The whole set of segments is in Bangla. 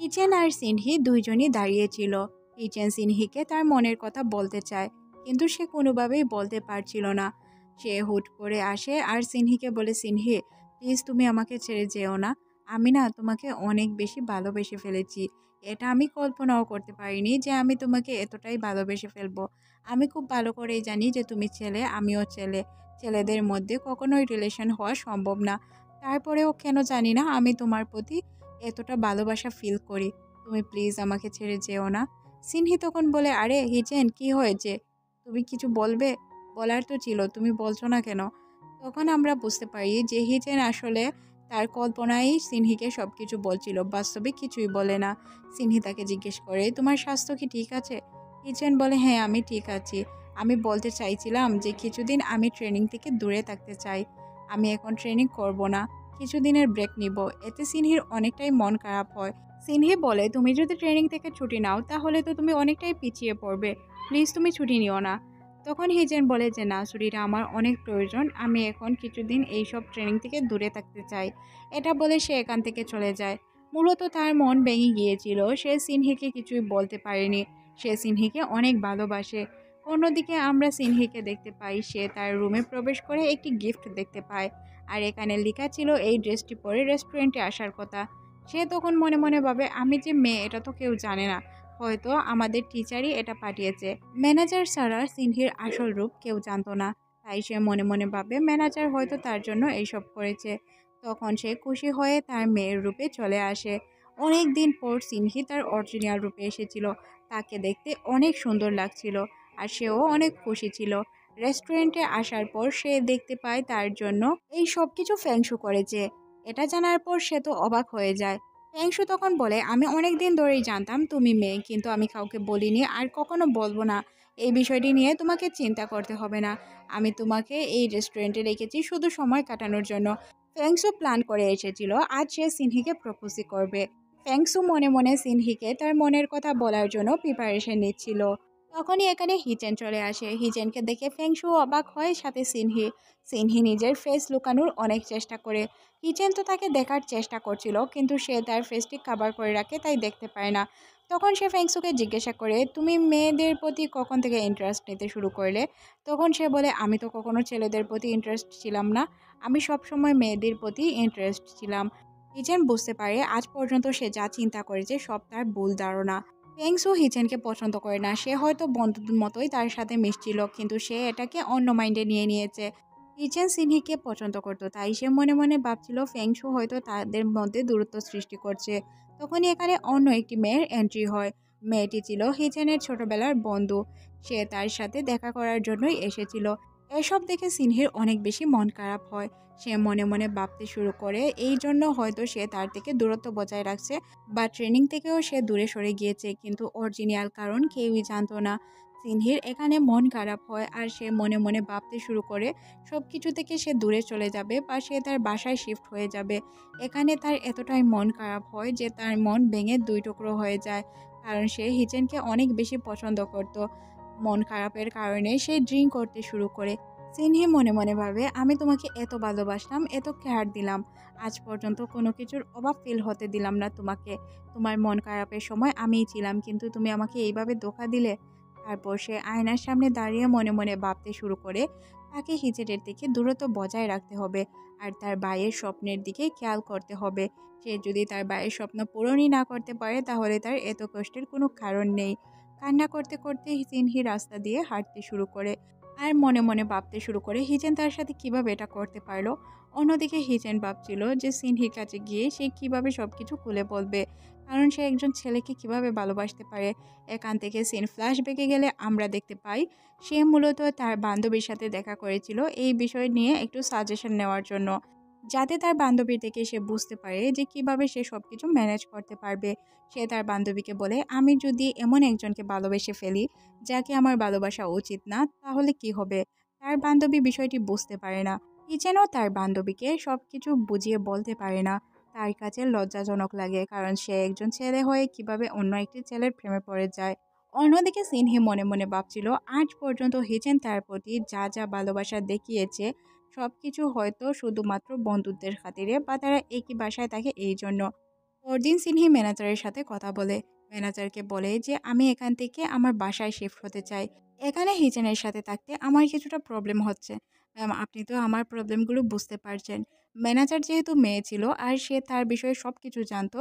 হিচেন আর সিনহি দুইজনই দাঁড়িয়েছিল। হিচেন সিনহিকে তার মনের কথা বলতে চায়, কিন্তু সে কোনোভাবেই বলতে পারছিল না। সে হুট করে আসে আর সিনহিকে বলে, সিনহি প্লিজ তুমি আমাকে ছেড়ে যেও না। আমি না তোমাকে অনেক বেশি ভালোবেসে ফেলেছি। এটা আমি কল্পনাও করতে পারিনি যে আমি তোমাকে এতটাই ভালোবেসে ফেলবো। আমি খুব ভালো করেই জানি যে তুমি ছেলে, আমিও ছেলে। ছেলেদের মধ্যে কখনোই রিলেশন হওয়া সম্ভব না। তারপরেও কেন জানি না আমি তোমার প্রতি এতটা ভালোবাসা ফিল করি। তুমি প্লিজ আমাকে ছেড়ে যেও না। সিনহি তখন বলে, আরে হিচেন কি হয়েছে? তুমি কিছু বলবে? বলার তো ছিল, তুমি বলছো না কেন? তখন আমরা বুঝতে পারি যে হিচেন আসলে তার কল্পনায় সিনহিকে সব কিছু বলছিল, বাস্তবে কিছুই বলে না। সিনহি তাকে জিজ্ঞেস করে, তোমার স্বাস্থ্য কি ঠিক আছে? হিচেন বলে, হ্যাঁ আমি ঠিক আছি। আমি বলতে চাইছিলাম যে কিছুদিন আমি ট্রেনিং থেকে দূরে থাকতে চাই। আমি এখন ট্রেনিং করব না, কিছুদিনের ব্রেক নিব। এতে সিনহির অনেকটাই মন খারাপ হয়। সিনহি বলে, তুমি যদি ট্রেনিং থেকে ছুটি নাও তাহলে তো তুমি অনেকটাই পিছিয়ে পড়বে। প্লিজ তুমি ছুটি নিও না। তখন হিজেন বলে যে না, ছুটিটা আমার অনেক প্রয়োজন। আমি এখন কিছুদিন এইসব ট্রেনিং থেকে দূরে থাকতে চাই। এটা বলে সে এখান থেকে চলে যায়। মূলত তার মন ভেঙে গিয়েছিল। সে সিনহিকে কিছুই বলতে পারেনি। সে সিনহিকে অনেক ভালোবাসে। অন্যদিকে আমরা সিনহিকে দেখতে পাই, সে তার রুমে প্রবেশ করে একটি গিফট দেখতে পায়। আর এখানে লেখা ছিল এই ড্রেসটি পরে রেস্টুরেন্টে আসার কথা। সে তখন মনে মনে ভাবে, আমি যে মেয়ে এটা তো কেউ জানে না, হয়তো আমাদের টিচারই এটা পাঠিয়েছে। ম্যানেজার ছাড়া সিনহির আসল রূপ কেউ জানতো না। তাই সে মনে মনে ভাবে ম্যানেজার হয়তো তার জন্য এইসব করেছে। তখন সে খুশি হয়ে তার মেয়ের রূপে চলে আসে। অনেক দিন পর সিনহি তার অরিজিনাল রূপে এসেছিল। তাকে দেখতে অনেক সুন্দর লাগছিল আর সেও অনেক খুশি ছিল। রেস্টুরেন্টে আসার পর সে দেখতে পায় তার জন্য এই সব কিছু ফেংশু করেছে। এটা জানার পর সে তো অবাক হয়ে যায়। ফেংশু তখন বলে, আমি অনেক দিন ধরেই জানতাম তুমি মেয়ে, কিন্তু আমি কাউকে বলিনি আর কখনো বলবো না। এই বিষয়টি নিয়ে তোমাকে চিন্তা করতে হবে না। আমি তোমাকে এই রেস্টুরেন্টে রেখেছি শুধু সময় কাটানোর জন্য। ফেংশু প্ল্যান করে এসেছিল আজ সে সিনহিকে প্রপোজ করবে। ফেংশু মনে মনে সিনহিকে তার মনের কথা বলার জন্য প্রিপারেশন নিচ্ছিল। তখনই এখানে হিচেন চলে আসে। হিচেনকে দেখে ফেংশু অবাক হয়, সাথে সিনহি। সিনহি নিজের ফেস লুকানোর অনেক চেষ্টা করে। হিচেন তো তাকে দেখার চেষ্টা করছিল, কিন্তু সে তার ফেসটি কাভার করে রাখে, তাই দেখতে পায় না। তখন সে ফেংশুকে জিজ্ঞাসা করে, তুমি মেয়েদের প্রতি কখন থেকে ইন্টারেস্ট নিতে শুরু করলে? তখন সে বলে, আমি তো কখনো ছেলেদের প্রতি ইন্টারেস্ট ছিলাম না। আমি সবসময় মেয়েদের প্রতি ইন্টারেস্ট ছিলাম। হিচেন বুঝতে পারে আজ পর্যন্ত সে যা চিন্তা করেছে সব তার ভুল ধারণা। ফেংশু হিচেনকে পছন্দ করে না। সে হয়তো বন্ধুদের মতোই তার সাথে মিশছিল, কিন্তু সে এটাকে অন্য মাইন্ডে নিয়ে নিয়েছে। হিচেন সিনহিকে পছন্দ করত, তাই সে মনে মনে ভাবছিল ফেংশু হয়তো তাদের মধ্যে দূরত্ব সৃষ্টি করছে। তখনই এখানে অন্য একটি মেয়ের এন্ট্রি হয়। মেয়েটি ছিল হিচেনের ছোটবেলার বন্ধু। সে তার সাথে দেখা করার জন্যই এসেছিল। এসব দেখে সিনহির অনেক বেশি মন খারাপ হয়। সে মনে মনে ভাবতে শুরু করে এই জন্য হয়তো সে তার থেকে দূরত্ব বজায় রাখছে, বা ট্রেনিং থেকেও সে দূরে সরে গিয়েছে, কিন্তু অরিজিনাল কারণ কেউই জানতো না। সিনহির এখানে মন খারাপ হয় আর সে মনে মনে ভাবতে শুরু করে সব কিছু থেকে সে দূরে চলে যাবে বা সে তার বাসায় শিফট হয়ে যাবে। এখানে তার এতটাই মন খারাপ হয় যে তার মন ভেঙে দুই টুকরো হয়ে যায়, কারণ সে হিচেনকে অনেক বেশি পছন্দ করত। মন খারাপের কারণে সে ড্রিঙ্ক করতে শুরু করে। সিনহি মনে মনে ভাবে, আমি তোমাকে এত ভালোবাসলাম, এত কেয়ার দিলাম, আজ পর্যন্ত কোনো কিছুর অভাব ফিল হতে দিলাম না তোমাকে। তোমার মন খারাপের সময় আমিই ছিলাম, কিন্তু তুমি আমাকে এইভাবে ধোঁকা দিলে। তারপর সে আয়নার সামনে দাঁড়িয়ে মনে মনে ভাবতে শুরু করে তাকে হিজেটের দিকে দূরত্ব বজায় রাখতে হবে আর তার ভাইয়ের স্বপ্নের দিকে খেয়াল করতে হবে। সে যদি তার ভাইয়ের স্বপ্ন পূরণই না করতে পারে তাহলে তার এত কষ্টের কোনো কারণ নেই। কান্না করতে করতে সিনহি রাস্তা দিয়ে হাঁটতে শুরু করে আর মনে মনে ভাবতে শুরু করে হিজেন তার সাথে কিভাবে এটা করতে পারলো। অন্যদিকে হিজেন ভাবছিল যে সিনহির কাছে গিয়ে সে কিভাবে সবকিছু খুলে বলবে, কারণ সে একজন ছেলেকে কিভাবে ভালোবাসতে পারে। এখান থেকে সিন ফ্ল্যাশব্যাকে গেলে আমরা দেখতে পাই সে মূলত তার বান্ধবীর সাথে দেখা করেছিল এই বিষয় নিয়ে একটু সাজেশন নেওয়ার জন্য, যাতে তার বান্ধবীর থেকে সে বুঝতে পারে যে কিভাবে সে সবকিছু ম্যানেজ করতে পারবে। সে তার বান্ধবীকে বলে, আমি যদি এমন একজনকে ভালোবেসে ফেলি যাকে আমার ভালোবাসা উচিত না, তাহলে কি হবে? তার বান্ধবী বিষয়টি বুঝতে পারে না। কি যেন তার বান্ধবীকে সবকিছু বুঝিয়ে বলতে পারে না। তার কাছে লজ্জাজনক লাগে, কারণ সে একজন ছেলে হয়ে কিভাবে অন্য একটি ছেলের প্রেমে পড়ে যায়। অন্যদিকে সিনহি মনে মনে ভাবছিল আজ পর্যন্ত হিচেন তার প্রতি যা যা ভালোবাসা দেখিয়েছে সব কিছু হয়তো শুধুমাত্র বন্ধুত্বের খাতিরে বা তারা একই বাসায় থাকে এই জন্য। পরদিন সিনহি ম্যানেজারের সাথে কথা বলে। ম্যানেজারকে বলে যে আমি এখান থেকে আমার বাসায় শিফট হতে চাই। এখানে হিচেনের সাথে থাকতে আমার কিছুটা প্রবলেম হচ্ছে। ম্যাম, আপনি তো আমার প্রবলেমগুলো বুঝতে পারছেন। ম্যানেজার যেহেতু মেয়ে ছিল আর সে তার বিষয়ে সব কিছু জানতো,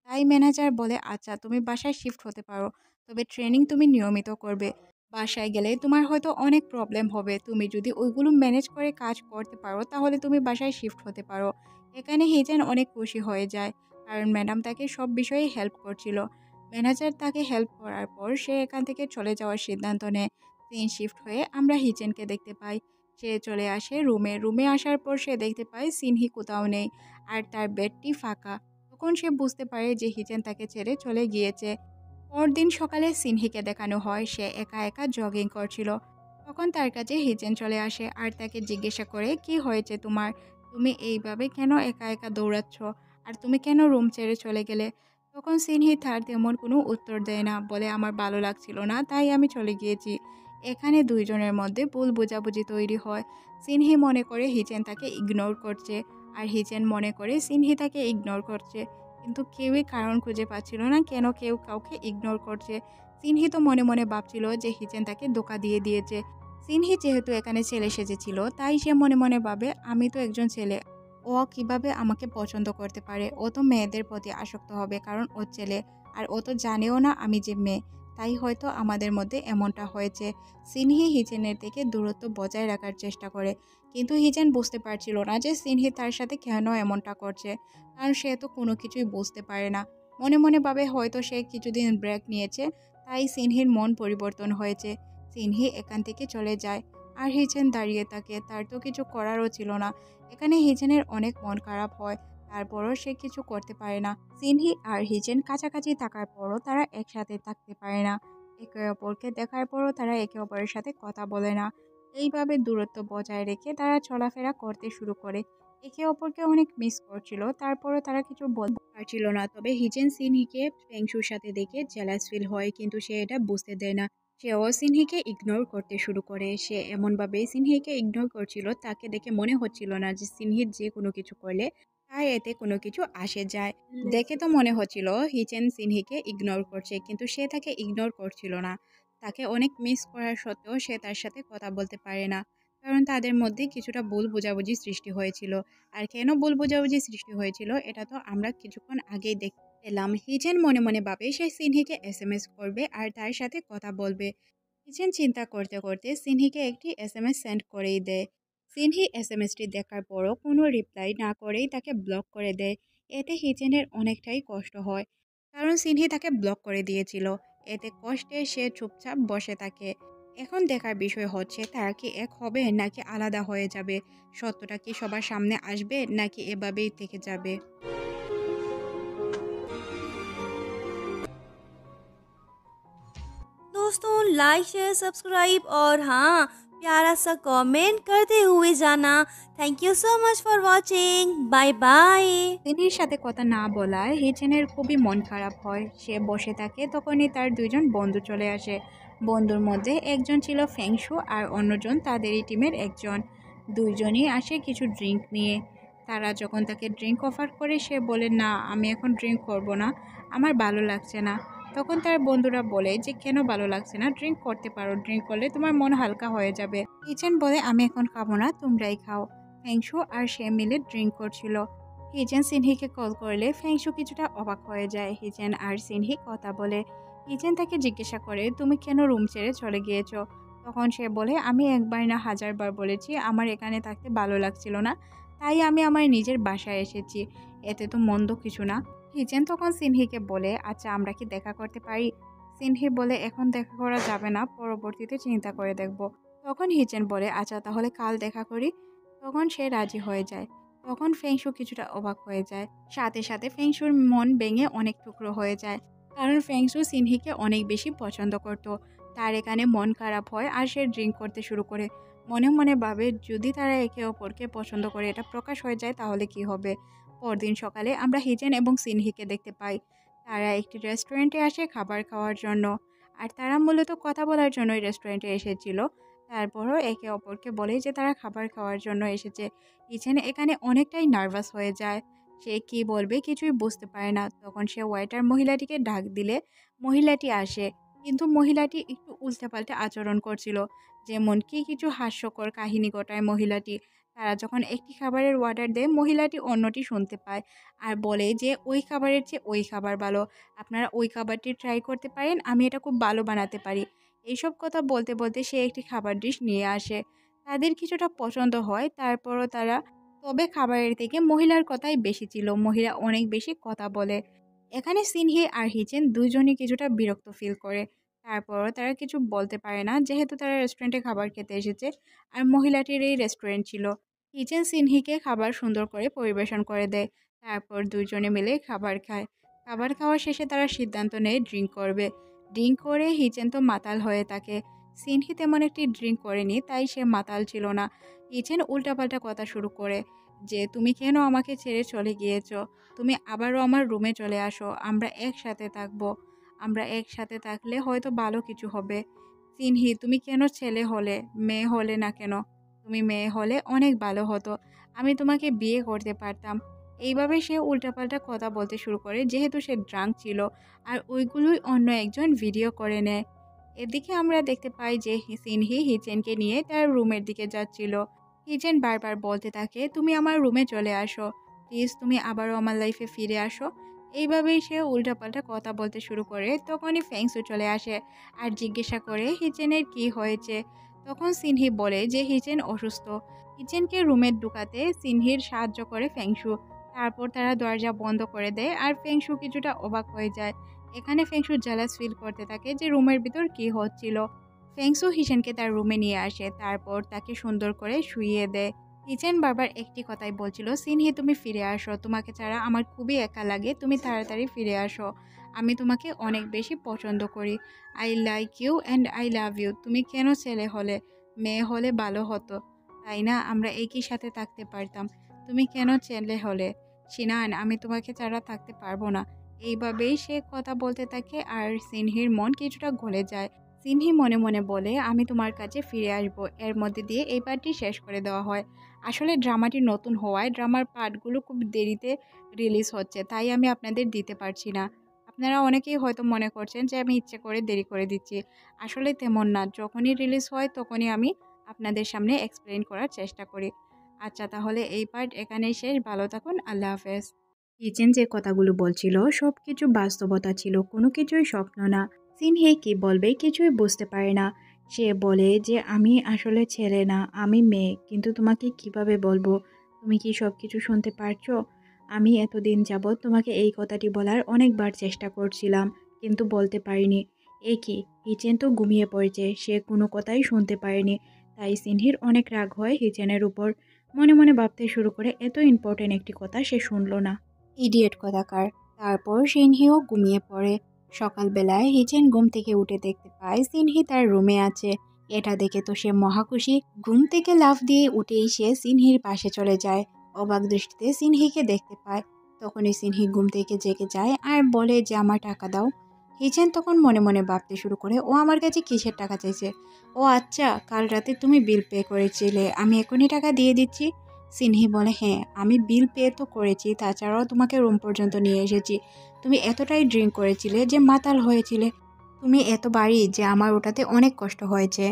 তাই ম্যানেজার বলে আচ্ছা তুমি বাসায় শিফট হতে পারো, তবে ট্রেনিং তুমি নিয়মিত করবে। বাসায় গেলে তোমার হয়তো অনেক প্রবলেম হবে, তুমি যদি ওইগুলো ম্যানেজ করে কাজ করতে পারো তাহলে তুমি বাসায় শিফট হতে পারো। এখানে হিচেন অনেক খুশি হয়ে যায়, কারণ ম্যাডাম তাকে সব বিষয়ে হেল্প করছিল। ম্যানেজার তাকে হেল্প করার পর সে এখান থেকে চলে যাওয়ার সিদ্ধান্ত নেয়। সিন শিফট হয়ে আমরা হিচেনকে দেখতে পাই। সে চলে আসে রুমে। রুমে আসার পর সে দেখতে পায় সিনহি কোথাও নেই আর তার বেডটি ফাঁকা। তখন সে বুঝতে পারে যে হিচেন তাকে ছেড়ে চলে গিয়েছে। পরদিন সকালে সিনহিকে দেখানো হয় সে একা একা জগিং করছিল। তখন তার কাছে হিচেন চলে আসে আর তাকে জিজ্ঞাসা করে কি হয়েছে তোমার, তুমি এইভাবে কেন একা একা দৌড়াচ্ছ, আর তুমি কেন রুম ছেড়ে চলে গেলে? তখন সিনহি তার তেমন কোনো উত্তর দেয় না, বলে আমার ভালো লাগছিল না তাই আমি চলে গিয়েছি। এখানে দুইজনের মধ্যে ভুল বোঝাবুঝি তৈরি হয়। সিনহি মনে করে হিচেন তাকে ইগনোর করছে আর হিচেন মনে করে সিনহি তাকে ইগনোর করছে, কিন্তু কেউই কারণ খুঁজে পাচ্ছিল না কেন কেউ কাউকে ইগনোর করছে। সিনহি তো মনে মনে ভাবছিল যে হিচেন তাকে ধোঁকা দিয়ে দিয়েছে। সিনহি যেহেতু এখানে ছেলে সেজেছিল তাই সে মনে মনে ভাবে আমি তো একজন ছেলে, ও কিভাবে আমাকে পছন্দ করতে পারে? ও তো মেয়েদের প্রতি আসক্ত হবে কারণ ও ছেলে, আর ও তো জানেও না আমি যে মেয়ে, তাই হয়তো আমাদের মধ্যে এমনটা হয়েছে। সিনহি হিচেনের থেকে দূরত্ব বজায় রাখার চেষ্টা করে, কিন্তু হিচেন বুঝতে পারছিল না যে সিনহি তার সাথে কেন এমনটা করছে, কারণ সে তো কোনো কিছুই বুঝতে পারে না। মনে মনে ভাবে হয়তো সে কিছুদিন ব্রেক নিয়েছে, তাই সিনহির মন পরিবর্তন হয়েছে। সিনহি এখান থেকে চলে যায় আর হিচেন দাঁড়িয়ে থাকে, তার তো কিছু করারও ছিল না। এখানে হিচেনের অনেক মন খারাপ হয়, তারপরও সে কিছু করতে পারে না। সিনহি আর হিচেন কাছাকাছি থাকার পরও তারা একসাথে থাকতে পারে না। একে অপরকে দেখার পরও তারা একে অপরের সাথে কথা বলে না। এইভাবে দূরত্ব বজায় রেখে তারা চলাফেরা করতে শুরু করে। একে অপরকে অনেক মিস করছিল, তারপরও তারা কিছু বলতে পারছিল না। তবে হিচেন সিনহিকে ফেংশুর সাথে দেখে জেলাস ফিল হয়, কিন্তু সে এটা বুঝতে দেয় না। সেও সিনহিকে ইগনোর করতে শুরু করে। সে এমনভাবে সিনহিকে ইগনোর করছিল, তাকে দেখে মনে হচ্ছিল না যে সিনহি যে কোনো কিছু করলে তাই এতে কোনো কিছু আসে যায়। দেখে তো মনে হচ্ছিল হিচেন সিনহিকে ইগনোর করছে, কিন্তু সে তাকে ইগনোর করছিল না। তাকে অনেক মিস করার সত্ত্বেও সে তার সাথে কথা বলতে পারে না, কারণ তাদের মধ্যে কিছুটা ভুল বোঝাবুঝি সৃষ্টি হয়েছিল। আর কেন ভুল বোঝাবুঝি সৃষ্টি হয়েছিল এটা তো আমরা কিছুক্ষণ আগেই দেখতে পেলাম। হিচেন মনে মনে ভাবে সে সিনহিকে এসএমএস করবে আর তার সাথে কথা বলবে। হিচেন চিন্তা করতে করতে সিনহিকে একটি এসএমএস সেন্ড করেই দেয়। সিনহি এসএমএসটি দেখার পরও কোনো রিপ্লাই না করেই তাকে ব্লক করে দেয়। এতে হিচেনের অনেকটাই কষ্ট হয়, কারণ সিনহি তাকে ব্লক করে দিয়েছিল। এতে কষ্টে সে চুপচাপ বসে থাকে। এখন দেখার বিষয় হচ্ছে তারা কি এক হবে নাকি আলাদা হয়ে যাবে, সত্যটা কি সবার সামনে আসবে নাকি এভাবেই থেকে যাবে। दोस्तों लाइक शेयर सब्सक्राइब और हाँ प्यारा सा कमेंट करते हुए जाना। Thank you so much for watching. Bye bye. সিনহির সাথে কথা না বলায় হিচেনের খুবই মন খারাপ হয়। সে বসে থাকে, তখনই তার দুইজন বন্ধু চলে আসে। বন্ধুর মধ্যে একজন ছিল ফেংশু আর অন্যজন তাদেরই টিমের একজন। দুইজনই আসে কিছু ড্রিঙ্ক নিয়ে। তারা যখন তাকে ড্রিঙ্ক অফার করে সে বলে না আমি এখন ড্রিঙ্ক করব না, আমার ভালো লাগছে না। তখন তার বন্ধুরা বলে যে কেন ভালো লাগছে না, ড্রিঙ্ক করতে পারো, ড্রিঙ্ক করলে তোমার মন হালকা হয়ে যাবে। হিচেন বলে আমি এখন খাবো না, তোমরাই খাও। ফেংশু আর সে মিলে ড্রিঙ্ক করছিল। হিচেন সিনহিকে কল করলে ফেংশু কিছুটা অবাক হয়ে যায়। হিচেন আর সিনহি কথা বলে। হিচেন তাকে জিজ্ঞাসা করে তুমি কেন রুম ছেড়ে চলে গিয়েছো? তখন সে বলে আমি একবার না হাজারবার বলেছি আমার এখানে থাকতে ভালো লাগছিল না, তাই আমি আমার নিজের বাসায় এসেছি, এতে তো মন্দ কিছু না। হিচেন তখন সিনহিকে বলে আচ্ছা আমরা কি দেখা করতে পারি? সিনহি বলে এখন দেখা করা যাবে না, পরবর্তীতে চিন্তা করে দেখব। তখন হিচেন বলে আচ্ছা তাহলে কাল দেখা করি। তখন সে রাজি হয়ে যায়। তখন ফেংশু কিছুটা অবাক হয়ে যায়, সাথে সাথে ফেংশুর মন ভেঙে অনেক টুকরো হয়ে যায়, কারণ ফেংশু সিনহিকে অনেক বেশি পছন্দ করত। তার এখানে মন খারাপ হয় আর সে ড্রিঙ্ক করতে শুরু করে। মনে মনে ভাবে যদি তারা একে অপরকে পছন্দ করে এটা প্রকাশ হয়ে যায় তাহলে কি হবে। পরদিন সকালে আমরা হিজেন এবং সিনহিকে দেখতে পাই। তারা একটি রেস্টুরেন্টে আসে খাবার খাওয়ার জন্য, আর তারা মূলত কথা বলার জন্যই রেস্টুরেন্টে এসেছিল। তারপরও একে অপরকে বলে যে তারা খাবার খাওয়ার জন্য এসেছে। কিচেন এখানে অনেকটাই নার্ভাস হয়ে যায়। সে কি বলবে কিছুই বুঝতে পারে না। তখন সে ওয়েটার মহিলাটিকে ডাক দিলে মহিলাটি আসে, কিন্তু মহিলাটি একটু উল্টাপাল্টা আচরণ করছিল। যেমন কি কিছু হাস্যকর কাহিনী ঘটায় মহিলাটি। তারা যখন একটি খাবারের অর্ডার দেয়, মহিলাটি অন্যটি শুনতে পায় আর বলে যে ওই খাবারের চেয়ে ওই খাবার ভালো, আপনারা ওই খাবারটি ট্রাই করতে পারেন, আমি এটা খুব ভালো বানাতে পারি। এইসব কথা বলতে বলতে সে একটি খাবার ডিশ নিয়ে আসে। তাদের কিছুটা পছন্দ হয়, তারপরও তারা, তবে খাবারের থেকে মহিলার কথাই বেশি ছিল। মহিলা অনেক বেশি কথা বলে। এখানে সিনহি আর হিচেন দুজনই কিছুটা বিরক্ত ফিল করে। তারপরও তারা কিছু বলতে পারে না, যেহেতু তারা রেস্টুরেন্টে খাবার খেতে এসেছে আর মহিলাটির এই রেস্টুরেন্ট ছিল। হিচেন সিনহিকে খাবার সুন্দর করে পরিবেশন করে দেয়। তারপর দুজনে মিলে খাবার খায়। খাবার খাওয়া শেষে তারা সিদ্ধান্ত নেয় ড্রিঙ্ক করবে। ড্রিঙ্ক করে হিচেন তো মাতাল হয়ে থাকে। সিনহি তেমন একটি ড্রিঙ্ক করেনি, তাই সে মাতাল ছিল না। হিচেন উল্টাপাল্টা কথা শুরু করে যে তুমি কেন আমাকে ছেড়ে চলে গিয়েছো? তুমি আবারও আমার রুমে চলে আসো, আমরা একসাথে থাকবো। আমরা একসাথে থাকলে হয়তো ভালো কিছু হবে। সিনহি, তুমি কেন ছেলে হলে? মেয়ে হলে না কেন? তুমি মেয়ে হলে অনেক ভালো হতো, আমি তোমাকে বিয়ে করতে পারতাম। এইভাবে সে উল্টাপাল্টা কথা বলতে শুরু করে, যেহেতু সে ড্রাঙ্ক ছিল। আর ওইগুলোই অন্য একজন ভিডিও করে নেয়। এদিকে আমরা দেখতে পাই যে সিনহি হিচেনকে নিয়ে তার রুমের দিকে যাচ্ছিল। হিচেন বারবার বলতে থাকে তুমি আমার রুমে চলে আসো, প্লিজ তুমি আবারও আমার লাইফে ফিরে আসো। এইভাবেই সে উল্টাপাল্টা কথা বলতে শুরু করে। তখনই ফেংসু চলে আসে আর জিজ্ঞাসা করে হিচেনের কি হয়েছে। তখন সিনহি বলে যে হিচেন অসুস্থ। হিচেনকে রুমে ঢুকাতে সিনহির সাহায্য করে ফেংসু। তারপর তারা দরজা বন্ধ করে দেয় আর ফেংসু কিছুটা অবাক হয়ে যায়। এখানে ফেংসু জেলাস ফিল করতে থাকে যে রুমের ভিতর কি হচ্ছিল। ফেংসু হিচেনকে তার রুমে নিয়ে আসে, তারপর তাকে সুন্দর করে শুইয়ে দেয়। হিচেন বারবার একটি কথাই বলছিল, সিনহি তুমি ফিরে আসো, তোমাকে ছাড়া আমার খুবই একা লাগে, তুমি তাড়াতাড়ি ফিরে আসো। আমি তোমাকে অনেক বেশি পছন্দ করি। I like you and I love you. তুমি কেন ছেলে হলে? মেয়ে হলে ভালো হতো, তাই না? আমরা একই সাথে থাকতে পারতাম। তুমি কেন ছেলে হলে? সিনান, আমি তোমাকে ছাড়া থাকতে পারবো না। এইভাবেই সে কথা বলতে থাকে আর সিনহির মন কিছুটা গলে যায়। সিনহি মনে মনে বলে আমি তোমার কাছে ফিরে আসব। এর মধ্যে দিয়ে এই পার্টটি শেষ করে দেওয়া হয়। আসলে ড্রামাটি নতুন হওয়ায় ড্রামার পার্টগুলো খুব দেরিতে রিলিজ হচ্ছে, তাই আমি আপনাদের দিতে পারছি না। আপনারা অনেকেই হয়তো মনে করছেন যে আমি ইচ্ছে করে দেরি করে দিচ্ছি। আসলে তেমন না, যখনই রিলিজ হয় তখনই আমি আপনাদের সামনে এক্সপ্লেন করার চেষ্টা করি। আচ্ছা, তাহলে এই পার্ট এখানেই শেষ। ভালো থাকুন, আল্লাহ হাফেজ। কিচেন যে কথাগুলো বলছিল সব কিছু বাস্তবতা ছিল, কোনো কিছুই স্বপ্ন না। সিনহি কি বলবে কিছুই বুঝতে পারে না। সে বলে যে আমি আসলে ছেলে না, আমি মেয়ে, কিন্তু তোমাকে কিভাবে বলবো? তুমি কি সব কিছু শুনতে পারছো? আমি এতদিন যাবৎ তোমাকে এই কথাটি বলার অনেকবার চেষ্টা করছিলাম, কিন্তু বলতে পারিনি। এ কি, হিচেন তো ঘুমিয়ে পড়েছে, সে কোনো কথাই শুনতে পারেনি। তাই সিনহির অনেক রাগ হয় হিচেনের উপর। মনে মনে ভাবতে শুরু করে এত ইম্পর্টেন্ট একটি কথা সে শুনলো না। ইডিয়েট কথাকার। তারপর সিনহিও ঘুমিয়ে পড়ে। সকালবেলায় হিচেন ঘুম থেকে উঠে দেখতে পায় সিনহি তার রুমে আছে। এটা দেখে তো সে মহাখুশি। ঘুম থেকে লাফ দিয়ে উঠেই সে সিনহির পাশে চলে যায়। অবাক দৃষ্টিতে সিনহিকে দেখতে পায়। তখনই সিনহি ঘুম থেকে জেগে যায় আর বলে যে আমার টাকা দাও। হিচেন তখন মনে মনে ভাবতে শুরু করে ও আমার কাছে কিসের টাকা চাইছে। ও আচ্ছা, কাল রাতে তুমি বিল পে করেছিলে, আমি এখনই টাকা দিয়ে দিচ্ছি। সিনহি বলে হ্যাঁ, আমি বিল পে তো করেছি, তাছাড়াও তোমাকে রুম পর্যন্ত নিয়ে এসেছি। তুমি এতটাই ড্রিঙ্ক করেছিলে যে মাতাল হয়েছিলে। তুমি এত বাড়ি যে আমার ওটাতে অনেক কষ্ট হয়েছে।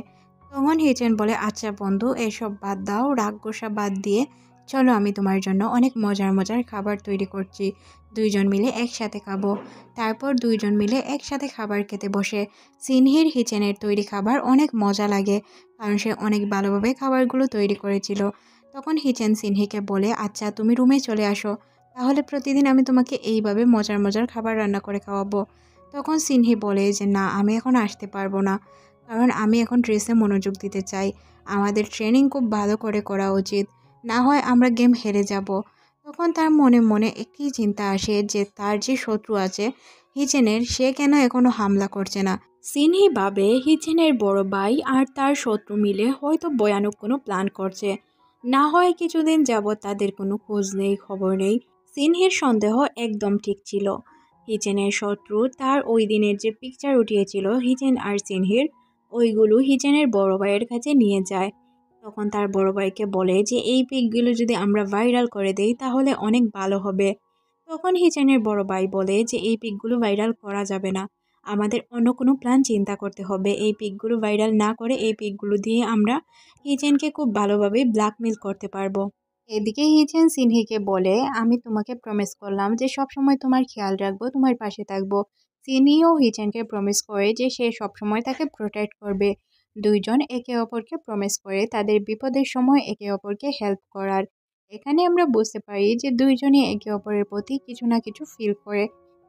তখন হিচেন বলে আচ্ছা বন্ধু, এসব বাদ দাও, রাগ গোসা বাদ দিয়ে চলো, আমি তোমার জন্য অনেক মজার মজার খাবার তৈরি করছি, দুইজন মিলে একসাথে খাবো। তারপর দুইজন মিলে একসাথে খাবার খেতে বসে। সিনহির হিচেনের তৈরি খাবার অনেক মজা লাগে, কারণ সে অনেক ভালোভাবে খাবারগুলো তৈরি করেছিল। তখন হিচেন সিনহিকে বলে আচ্ছা তুমি রুমে চলে আসো, তাহলে প্রতিদিন আমি তোমাকে এইভাবে মজার মজার খাবার রান্না করে খাওয়াবো। তখন সিনহি বলে যে না, আমি এখন আসতে পারবো না, কারণ আমি এখন ড্রেসে মনোযোগ দিতে চাই। আমাদের ট্রেনিং খুব ভালো করে করা উচিত, না হয় আমরা গেম হেরে যাব। তখন তার মনে মনে একটি চিন্তা আসে যে তার যে শত্রু আছে হিচেনের, সে কেন এখনো হামলা করছে না। সিনহি ভাবে হিচেনের বড় ভাই আর তার শত্রু মিলে হয়তো ভয়ানক কোনো প্ল্যান করছে। না হয় কিছুদিন যাবৎ তাদের কোনো খোঁজ নেই, খবর নেই। সিনহির সন্দেহ একদম ঠিক ছিল। হিচেনের শত্রু তার ওই দিনের যে পিকচার উঠিয়েছিল হিচেন আর সিনহির, ওইগুলো হিচেনের বড় ভাইয়ের কাছে নিয়ে যায়। তখন তার বড় ভাইকে বলে যে এই পিকগুলো যদি আমরা ভাইরাল করে দেই তাহলে অনেক ভালো হবে। তখন হিচেনের বড় ভাই বলে যে এই পিকগুলো ভাইরাল করা যাবে না, আমাদের অন্য কোনো প্ল্যান চিন্তা করতে হবে। এই পিকগুলো ভাইরাল না করে এই পিকগুলো দিয়ে আমরা হিচেনকে খুব ভালোভাবে ব্ল্যাকমেল করতে পারবো। এদিকে হিচেন সিনহিকে বলে আমি তোমাকে প্রমিস করলাম যে সবসময় তোমার খেয়াল রাখবো, তোমার পাশে থাকবো। সিনহিও হিচেনকে প্রমিস করে যে সে সবসময় তাকে প্রোটেক্ট করবে। দুইজন একে অপরকে প্রমিস করে তাদের বিপদের সময় একে অপরকে হেল্প করার। এখানে আমরা বুঝতে পারি যে দুইজনই একে অপরের প্রতি কিছু না কিছু ফিল করে,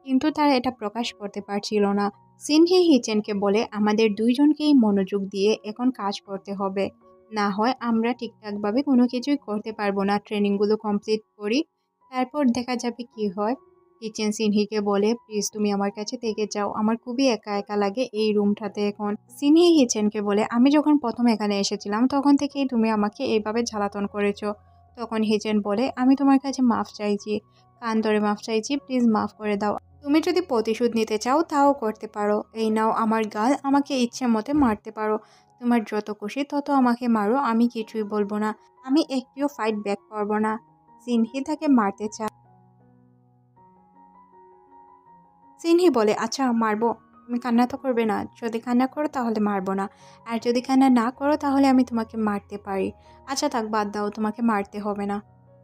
কিন্তু তারা এটা প্রকাশ করতে পারছিল না। সিনহি হিচেনকে বলে আমাদের দুইজনকেই মনোযোগ দিয়ে এখন কাজ করতে হবে, না হয় আমরা ঠিকঠাকভাবে কোনো কিছুই করতে পারবো না। ট্রেনিংগুলো কমপ্লিট করি, তারপর দেখা যাবে কি হয়। কিচেন সিনহিকে বলে প্লিজ তুমি আমার কাছে থেকে যাও, আমার খুবই একা একা লাগে এই রুমটাতে এখন। সিনহি হিচেনকে বলে আমি যখন প্রথম এখানে এসেছিলাম তখন থেকেই তুমি আমাকে এইভাবে জ্বালাতন করেছো। তখন হিচেন বলে আমি তোমার কাছে মাফ চাইছি, কান ধরে মাফ চাইছি, প্লিজ মাফ করে দাও। তুমি যদি প্রতিশোধ নিতে চাও তাও করতে পারো, এই নাও আমার গাল, আমাকে ইচ্ছে মতে মারতে পারো। তোমার যত খুশি তত আমাকে মারো, আমি কিছুই বলবো না, আমি একটিও ফাইট ব্যাক করবো না। সিনহি তাকে মারতে চায়। সিনহি বলে আচ্ছা মারবো, তুমি কান্না তো করবে না, যদি কান্না করো তাহলে মারবো না, আর যদি কান্না না করো তাহলে আমি তোমাকে মারতে পারি। আচ্ছা থাক, বাদ দাও, তোমাকে মারতে হবে না।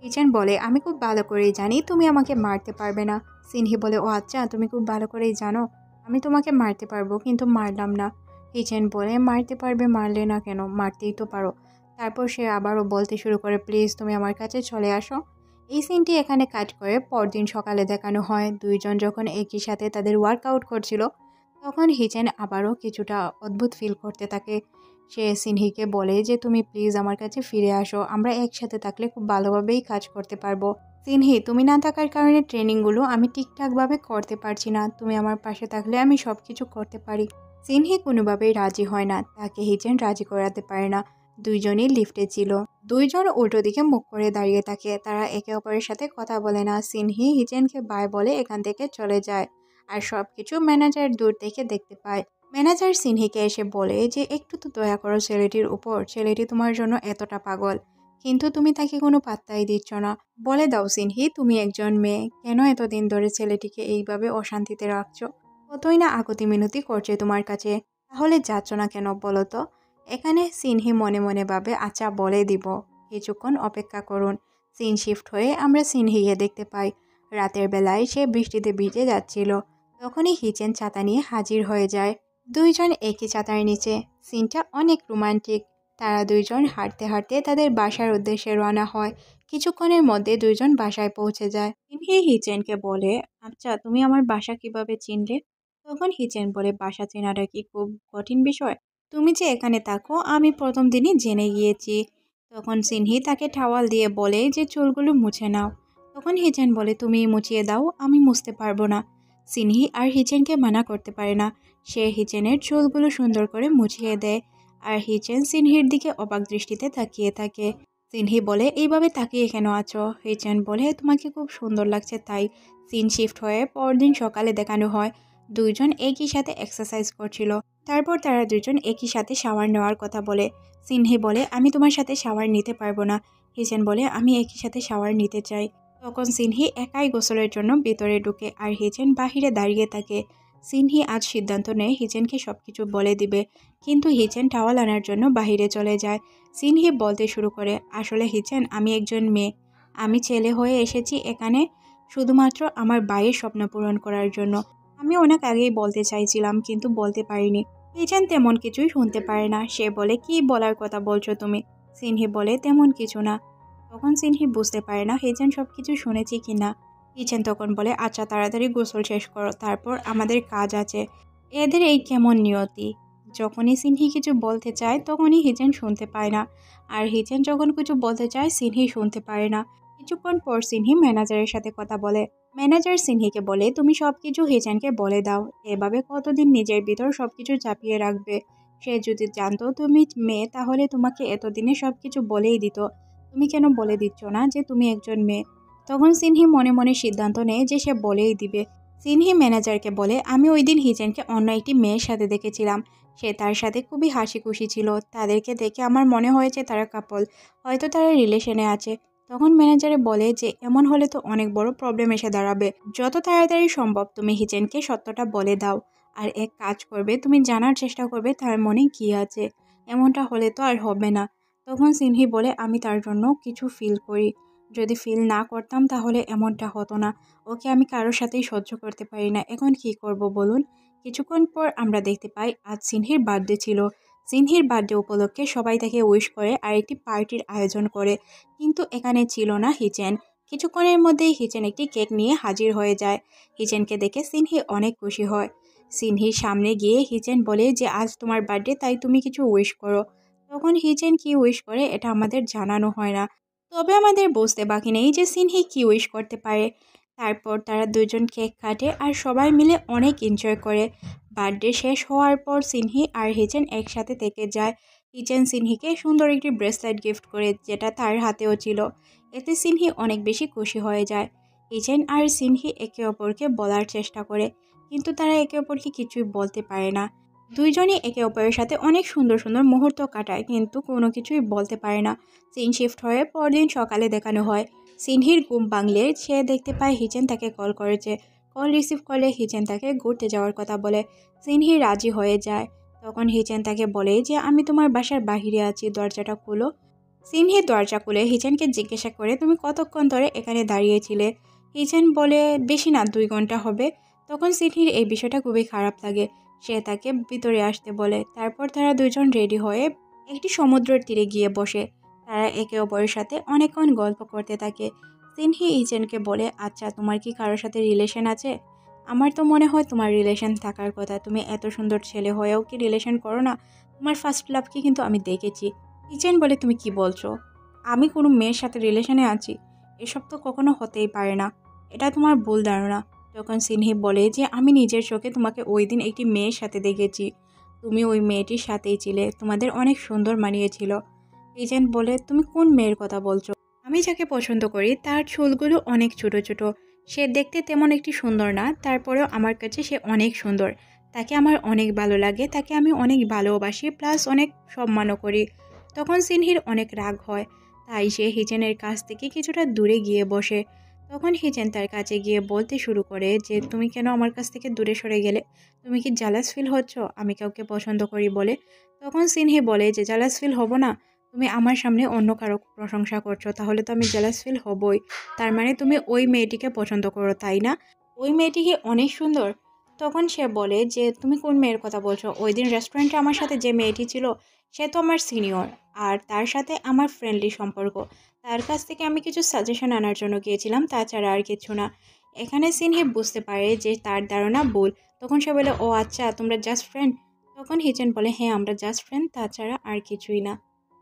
কিচেন বলে আমি খুব ভালো করেই জানি তুমি আমাকে মারতে পারবে না। সিনহি বলে ও আচ্ছা, তুমি খুব ভালো করেই জানো আমি তোমাকে মারতে পারবো, কিন্তু মারলাম না। কিচেন বলে মারতে পারবে, মারলে না কেন, মারতেই তো পারো। তারপর সে আবারও বলতে শুরু করে প্লিজ তুমি আমার কাছে চলে আসো। এই সিনটি এখানে কাজ করে পরদিন সকালে দেখানো হয়। দুইজন যখন একই সাথে তাদের ওয়ার্কআউট করছিল তখন হিচেন আবারও কিছুটা অদ্ভুত ফিল করতে থাকে। সে সিনহিকে বলে যে তুমি প্লিজ আমার কাছে ফিরে আসো, আমরা একসাথে থাকলে খুব ভালোভাবেই কাজ করতে পারবো। সিনহি তুমি না থাকার কারণে ট্রেনিংগুলো আমি ঠিকঠাকভাবে করতে পারছি না, তুমি আমার পাশে থাকলে আমি সব কিছু করতে পারি। সিনহি কোনোভাবেই রাজি হয় না, তাকে হিচেন রাজি করাতে পারে না। দুইজনই লিফটে ছিল, দুইজন উল্টো দিকে মুখ করে দাঁড়িয়ে থাকে, তারা একে অপরের সাথে কথা বলে না। সিনহি হিচেনকে বাই বলে এখান থেকে চলে যায়, আর সব কিছু ম্যানেজার দূর থেকে দেখতে পায়। ম্যানেজার সিনহিকে এসে বলে যে একটু তো দয়া করো ছেলেটির উপর, ছেলেটি তোমার জন্য এতটা পাগল, কিন্তু তুমি তাকে কোনো পাত্তাই দিচ্ছ না। বলে দাও সিনহি, তুমি একজন মেয়ে, কেন এতদিন ধরে ছেলেটিকে এইভাবে অশান্তিতে রাখছো? কতই না আকতি মিনতি করছে তোমার কাছে, তাহলে যাচ্ছ না কেন বলো তো? এখানে সিনহি মনে মনে ভাবে আচ্ছা বলে দিব, কিছুক্ষণ অপেক্ষা করুন। সিন শিফট হয়ে আমরা সিনহিকে দেখতে পাই। রাতের বেলায় সে বৃষ্টিতে ভিজে যাচ্ছিল, তখনই হিচেন ছাতা নিয়ে হাজির হয়ে যায়। দুইজন একই ছাতার নিচে, সিনটা অনেক রোমান্টিক। তারা দুইজন হাঁটতে হাঁটতে তাদের বাসার উদ্দেশ্যে রওনা হয়। কিছুক্ষণের মধ্যে দুইজন বাসায় পৌঁছে যায়। সিনহি হিচেনকে বলে আচ্ছা তুমি আমার বাসা কিভাবে চিনলে? তখন হিচেন বলে বাসা চেনাটা কি খুব কঠিন বিষয়? তুমি যে এখানে থাকো আমি প্রথম দিনই জেনে গিয়েছি। তখন সিনহি তাকে টাওয়াল দিয়ে বলে যে চুলগুলো মুছে নাও। তখন হিচেন বলে তুমি মুছিয়ে দাও, আমি মুছতে পারবো না। সিনহি আর হিচেনকে মানা করতে পারে না, সে হিচেনের চুলগুলো সুন্দর করে মুছিয়ে দেয়। আর হিচেন সিনহির দিকে অবাক দৃষ্টিতে তাকিয়ে থাকে। সিনহি বলে এইভাবে তাকিয়ে কেন আছো? হিচেন বলে তোমাকে খুব সুন্দর লাগছে তাই। সিন শিফট হয়ে পরদিন সকালে দেখানো হয় দুইজন একই সাথে এক্সারসাইজ করছিল। তারপর তারা দুজন একই সাথে শাওয়ার নেওয়ার কথা বলে। সিনহি বলে আমি তোমার সাথে শাওয়ার নিতে পারবো না। হিচেন বলে আমি একই সাথে শাওয়ার নিতে চাই। তখন সিনহি একাই গোসলের জন্য ভিতরে ঢুকে, আর হিচেন বাহিরে দাঁড়িয়ে থাকে। সিনহি আজ সিদ্ধান্ত নেয় হিচেনকে সবকিছু বলে দিবে, কিন্তু হিচেন টাওয়াল আনার জন্য বাহিরে চলে যায়। সিনহি বলতে শুরু করে আসলে হিচেন আমি একজন মেয়ে, আমি ছেলে হয়ে এসেছি এখানে শুধুমাত্র আমার ভাইয়ের স্বপ্ন পূরণ করার জন্য। আমি অনেক আগেই বলতে চাইছিলাম কিন্তু বলতে পারিনি। হিচেন তেমন কিছুই শুনতে পারে না, সে বলে কি বলার কথা বলছো তুমি? সিনহি বলে তেমন কিছু না। তখন সিনহি বুঝতে পারে না হিচেন সব কিছু শুনেছি কি না। হিচেন তখন বলে আচ্ছা তাড়াতাড়ি গোসল শেষ করো, তারপর আমাদের কাজ আছে। এদের এই কেমন নিয়তি, যখনই সিনহি কিছু বলতে চায় তখনই হিচেন শুনতে পায় না, আর হিচেন যখন কিছু বলতে চায় সিনহি শুনতে পারে না। কিছুক্ষণ পর সিনহি ম্যানেজারের সাথে কথা বলে। ম্যানেজার সিনহিকে বলে তুমি সবকিছু হিচেনকে বলে দাও, এভাবে কতদিন নিজের ভিতর সবকিছু চাপিয়ে রাখবে? সে যদি জানতো তুমি মেয়ে তাহলে তোমাকে এতদিনে সবকিছু বলেই দিত, তুমি কেন বলে দিচ্ছ না যে তুমি একজন মেয়ে? তখন সিনহি মনে মনে সিদ্ধান্ত নেয় যে সে বলেই দিবে। সিনহি ম্যানেজারকে বলে আমি ওই দিন হিচেনকে অন্য একটি মেয়ের সাথে দেখেছিলাম, সে তার সাথে খুবই হাসি খুশি ছিল। তাদেরকে দেখে আমার মনে হয়েছে তারা কাপল, হয়তো তারা রিলেশনে আছে। তখন ম্যানেজারে বলে যে এমন হলে তো অনেক বড় প্রবলেম এসে দাঁড়াবে। যত তাড়াতাড়ি সম্ভব তুমি হিচেনকে সত্যটা বলে দাও। আর এক কাজ করবে, তুমি জানার চেষ্টা করবে তার মনে কী আছে। এমনটা হলে তো আর হবে না। তখন সিনহি বলে আমি তার জন্য কিছু ফিল করি। যদি ফিল না করতাম তাহলে এমনটা হতো না। ওকে আমি কারোর সাথেই সহ্য করতে পারি না। এখন কি করব বলুন? কিছুক্ষণ পর আমরা দেখতে পাই আজ সিনহির বার্থডে ছিল। সিনহির বার্থডে উপলক্ষে সবাই তাকে উইশ করে আর একটি পার্টির আয়োজন করে। কিন্তু এখানে ছিল না হিচেন। কিছুক্ষণের মধ্যেই হিচেন একটি কেক নিয়ে হাজির হয়ে যায়। হিচেনকে দেখে সিনহি অনেক খুশি হয়। সিনহির সামনে গিয়ে হিচেন বলে যে আজ তোমার বার্থডে, তাই তুমি কিছু উইশ করো। তখন হিচেন কি উইশ করে এটা আমাদের জানানো হয় না। তবে আমাদের বুঝতে বাকি নেই যে সিনহি কি উইশ করতে পারে। তারপর তারা দুজন কেক কাটে আর সবাই মিলে অনেক এনজয় করে। বার্থডে শেষ হওয়ার পর সিনহি আর হিচেন একসাথে থেকে যায়। হিচেন সিনহিকে সুন্দর একটি ব্রেসলেট গিফট করে, যেটা তার হাতেও ছিল। এতে সিনহি অনেক বেশি খুশি হয়ে যায়। হিচেন আর সিনহি একে অপরকে বলার চেষ্টা করে, কিন্তু তারা একে অপরকে কিছুই বলতে পারে না। দুইজনই একে অপরের সাথে অনেক সুন্দর সুন্দর মুহূর্ত কাটায়, কিন্তু কোনো কিছুই বলতে পারে না। সিন শিফট হয়ে পরদিন সকালে দেখানো হয় সিনহির ঘুম ভাঙলে সে দেখতে পায় হিচেন তাকে কল করেছে। কল রিসিভ করলে হিচেন তাকে ঘুরতে যাওয়ার কথা বলে। সিনহি রাজি হয়ে যায়। তখন হিচেন তাকে বলে যে আমি তোমার বাসার বাহিরে আছি, দরজাটা খুলো। সিনহি দরজা খুলে হিচেনকে জিজ্ঞাসা করে তুমি কতক্ষণ ধরে এখানে দাঁড়িয়েছিলে। হিচেন বলে বেশি না, 2 ঘন্টা হবে। তখন সিনহির এই বিষয়টা খুবই খারাপ লাগে। সে তাকে ভিতরে আসতে বলে। তারপর তারা দুজন রেডি হয়ে একটি সমুদ্রের তীরে গিয়ে বসে। তারা একে অপরের সাথে অনেকক্ষণ গল্প করতে থাকে। সিনহি হিচেনকে বলে আচ্ছা তোমার কি কারোর সাথে রিলেশন আছে? আমার তো মনে হয় তোমার রিলেশন থাকার কথা। তুমি এত সুন্দর ছেলে হয়েও কি রিলেশন করো না? তোমার ফার্স্ট লাভকে কিন্তু আমি দেখেছি। হিচেন বলে তুমি কি বলছো? আমি কোনো মেয়ের সাথে রিলেশনে আছি? এসব তো কখনো হতেই পারে না। এটা তোমার ভুল ধারণা। তখন সিনহি বলে যে আমি নিজের চোখে তোমাকে ওই দিন একটি মেয়ের সাথে দেখেছি। তুমি ওই মেয়েটির সাথেই ছিলে, তোমাদের অনেক সুন্দর মানিয়েছিল। হিচেন বলে তুমি কোন মেয়ের কথা বলছো? আমি যাকে পছন্দ করি তার চুলগুলো অনেক ছোট ছোট। সে দেখতে তেমন একটি সুন্দর না, তারপরেও আমার কাছে সে অনেক সুন্দর। তাকে আমার অনেক ভালো লাগে, তাকে আমি অনেক ভালোবাসি, প্লাস অনেক সম্মানও করি। তখন সিনহির অনেক রাগ হয়। তাই সে হিচেনের কাছ থেকে কিছুটা দূরে গিয়ে বসে। তখন হিচেন তার কাছে গিয়ে বলতে শুরু করে যে তুমি কেন আমার কাছ থেকে দূরে সরে গেলে? তুমি কি জালাস ফিল হচ্ছ আমি কাউকে পছন্দ করি বলে? তখন সিনহি বলে যে জালাস ফিল হব না? তুমি আমার সামনে অন্য কারো প্রশংসা করছো, তাহলে তো আমি জেলাস ফিল হবই। তার মানে তুমি ওই মেয়েটিকে পছন্দ করো, তাই না? ওই মেয়েটি কি অনেক সুন্দর? তখন সে বলে যে তুমি কোন মেয়ের কথা বলছো? ওই দিন রেস্টুরেন্টে আমার সাথে যে মেয়েটি ছিল সে তো আমার সিনিয়র, আর তার সাথে আমার ফ্রেন্ডলি সম্পর্ক। তার কাছ থেকে আমি কিছু সাজেশন আনার জন্য গিয়েছিলাম, তাছাড়া আর কিছু না। এখানে সিনহি বুঝতে পারে যে তার ধারণা ভুল। তখন সে বলে ও আচ্ছা তোমরা জাস্ট ফ্রেন্ড? তখন হিচেন বলে হ্যাঁ আমরা জাস্ট ফ্রেন্ড, তাছাড়া আর কিছুই না।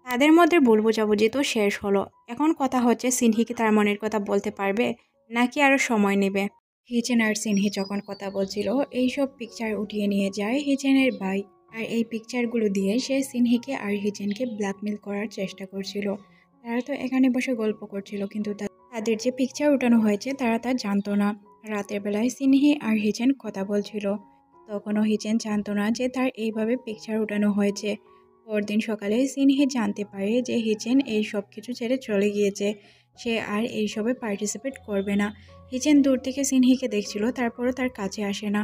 তাদের মধ্যে ভুল বোঝাবুঝি তো শেষ হলো। এখন কথা হচ্ছে সিনহি কি তার মনের কথা বলতে পারবে, নাকি আরও সময় নেবে? হিচেন আর সিনহি যখন কথা বলছিল এইসব পিকচার উঠিয়ে নিয়ে যায় হিচেনের ভাই। আর এই পিকচারগুলো দিয়ে সে সিনহিকে আর হিচেনকে ব্ল্যাকমেল করার চেষ্টা করছিল। তারা তো এখানে বসে গল্প করছিল, কিন্তু তাদের যে পিকচার উঠানো হয়েছে তারা তা জানতো না। রাতের বেলায় সিনহি আর হিচেন কথা বলছিল। তখনও হিচেন জানতো না যে তার এইভাবে পিকচার উঠানো হয়েছে। পরদিন সকালে সিনহি জানতে পারে যে হিচেন এই সব কিছু ছেড়ে চলে গিয়েছে। সে আর এইসবে পার্টিসিপেট করবে না। হিচেন দূর থেকে সিনহিকে দেখছিল, তারপরও তার কাছে আসে না।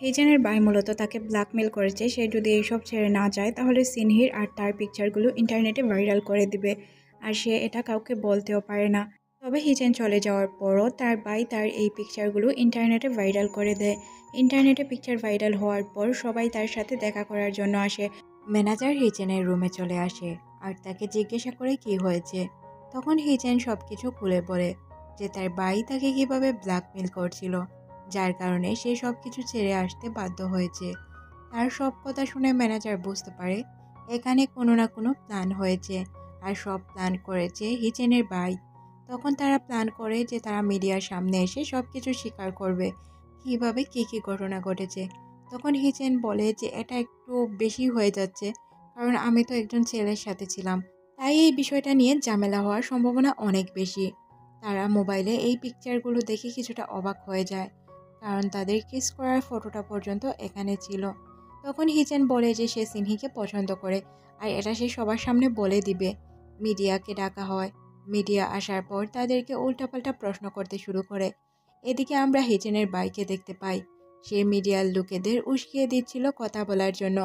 হিচেনের ভাই মূলত তাকে ব্ল্যাকমেল করেছে, সে যদি এইসব ছেড়ে না যায় তাহলে সিনহির আর তার পিকচারগুলো ইন্টারনেটে ভাইরাল করে দিবে। আর সে এটা কাউকে বলতেও পারে না। তবে হিচেন চলে যাওয়ার পরও তার ভাই তার এই পিকচারগুলো ইন্টারনেটে ভাইরাল করে দেয়। ইন্টারনেটে পিকচার ভাইরাল হওয়ার পর সবাই তার সাথে দেখা করার জন্য আসে। ম্যানেজার হিচেনের রুমে চলে আসে আর তাকে জিজ্ঞাসা করে কি হয়েছে। তখন হিচেন সব কিছু খুলে বলে যে তার ভাই তাকে কিভাবে ব্ল্যাকমেল করছিল, যার কারণে সে সব কিছু ছেড়ে আসতে বাধ্য হয়েছে। তার সব কথা শুনে ম্যানেজার বুঝতে পারে এখানে কোনো না কোনো প্ল্যান হয়েছে, আর সব প্ল্যান করেছে হিচেনের ভাই। তখন তারা প্ল্যান করে যে তারা মিডিয়ার সামনে এসে সব কিছু স্বীকার করবে কীভাবে কী কী ঘটনা ঘটেছে। তখন হিচেন বলে যে এটা একটু বেশি হয়ে যাচ্ছে, কারণ আমি তো একজন ছেলের সাথে ছিলাম, তাই এই বিষয়টা নিয়ে ঝামেলা হওয়ার সম্ভাবনা অনেক বেশি। তারা মোবাইলে এই পিকচারগুলো দেখে কিছুটা অবাক হয়ে যায়, কারণ তাদের কিস করার ফটোটা পর্যন্ত এখানে ছিল। তখন হিচেন বলে যে সে সিনহিকে পছন্দ করে আর এটা সে সবার সামনে বলে দিবে। মিডিয়াকে ডাকা হয়। মিডিয়া আসার পর তাদেরকে উল্টাপাল্টা প্রশ্ন করতে শুরু করে। এদিকে আমরা হিচেনের বাইকে দেখতে পাই। সে মিডিয়ার লোকেদের উস্কিয়ে দিচ্ছিল কথা বলার জন্য।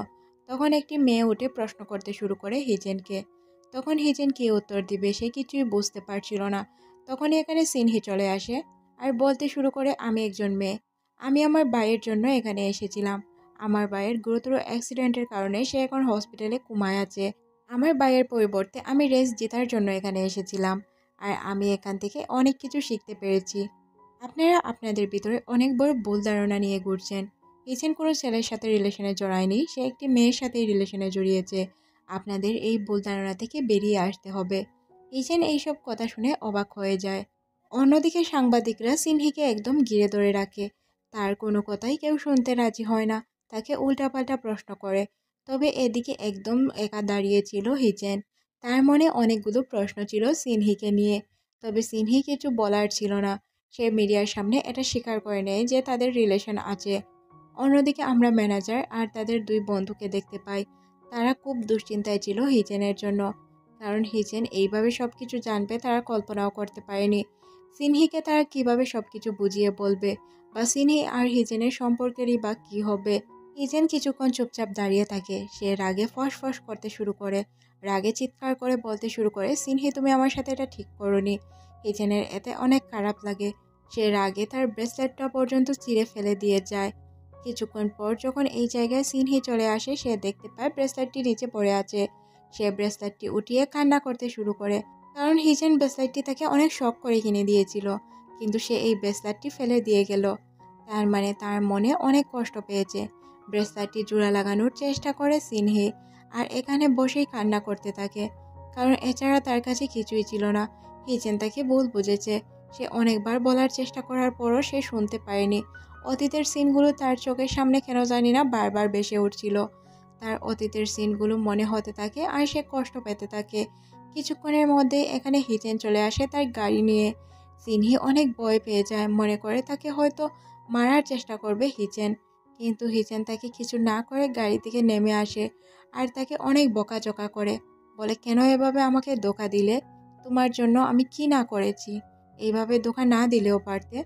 তখন একটি মেয়ে উঠে প্রশ্ন করতে শুরু করে হিচেনকে। তখন হিচেন কী উত্তর দিবে সে কিছুই বুঝতে পারছিল না। তখনই এখানে সিনহি চলে আসে আর বলতে শুরু করে, আমি একজন মেয়ে। আমি আমার ভাইয়ের জন্য এখানে এসেছিলাম। আমার ভাইয়ের গুরুতর অ্যাক্সিডেন্টের কারণে সে এখন হসপিটালে ঘুমায় আছে। আমার ভাইয়ের পরিবর্তে আমি রেস জেতার জন্য এখানে এসেছিলাম। আর আমি এখান থেকে অনেক কিছু শিখতে পেরেছি। আপনারা আপনাদের ভিতরে অনেক বড় ভুল ধারণা নিয়ে ঘুরছেন। হিচেন কোনো ছেলের সাথে রিলেশনে জড়ায়নি, সে একটি মেয়ের সাথেই রিলেশনে জড়িয়েছে। আপনাদের এই ভুল ধারণা থেকে বেরিয়ে আসতে হবে। হিচেন এইসব কথা শুনে অবাক হয়ে যায়। অন্যদিকে সাংবাদিকরা সিনহিকে একদম ঘিরে ধরে রাখে। তার কোনো কথাই কেউ শুনতে রাজি হয় না, তাকে উল্টাপাল্টা প্রশ্ন করে। তবে এদিকে একদম একা দাঁড়িয়েছিল হিচেন। তার মনে অনেকগুলো প্রশ্ন ছিল সিনহিকে নিয়ে, তবে সিনহি কিছু বলার ছিল না। সে মিডিয়ার সামনে এটা স্বীকার করে নেয় যে তাদের রিলেশন আছে। অন্যদিকে আমরা ম্যানেজার আর তাদের দুই বন্ধুকে দেখতে পাই। তারা খুব দুশ্চিন্তায় ছিল হিচেনের জন্য, কারণ হিচেন এইভাবে সব কিছু জানবে তারা কল্পনাও করতে পারেনি। সিনহিকে তারা কিভাবে সব কিছু বুঝিয়ে বলবে, বা সিনহি আর হিচেনের সম্পর্কেরই বা কী হবে। হিচেন কিছুক্ষণ চুপচাপ দাঁড়িয়ে থাকে। সে রাগে ফস করতে শুরু করে, রাগে চিৎকার করে বলতে শুরু করে, সিনহি তুমি আমার সাথে এটা ঠিক করোনি। হিচেনের এতে অনেক খারাপ লাগে। সে রাগে তার ব্রেসলেটটা পর্যন্ত চিড়ে ফেলে দিয়ে যায়। কিছুক্ষণ পর যখন এই জায়গায় সিনহি চলে আসে, সে দেখতে পায় ব্রেসলেটটি নিচে পড়ে আছে। সে ব্রেসলেটটি উঠিয়ে কান্না করতে শুরু করে, কারণ হিচেন ব্রেসলেটটি তাকে অনেক শখ করে কিনে দিয়েছিল, কিন্তু সে এই ব্রেসলেটটি ফেলে দিয়ে গেল। তার মানে তার মনে অনেক কষ্ট পেয়েছে। ব্রেসলেটটি জোড়া লাগানোর চেষ্টা করে সিনহি, আর এখানে বসেই কান্না করতে থাকে, কারণ এছাড়া তার কাছে কিছুই ছিল না। হিচেন তাকে ভুল বুঝেছে। সে অনেকবার বলার চেষ্টা করার পরও সে শুনতে পারেনি। অতীতের সিনগুলো তার চোখের সামনে কেন জানি না বারবার ভেসে উঠছিল। তার অতীতের সিনগুলো মনে হতে থাকে আর সে কষ্ট পেতে থাকে। কিছুক্ষণের মধ্যেই এখানে হিচেন চলে আসে তার গাড়ি নিয়ে। সিনহি অনেক ভয় পেয়ে যায়, মনে করে তাকে হয়তো মারার চেষ্টা করবে হিচেন। কিন্তু হিচেন তাকে কিছু না করে গাড়ি থেকে নেমে আসে আর তাকে অনেক বকাঝকা করে, বলে কেন এভাবে আমাকে ধোঁকা দিলে? তোমার জন্য আমি কি না করেছি? এইভাবে ধোঁকা না দিলেও পারতে।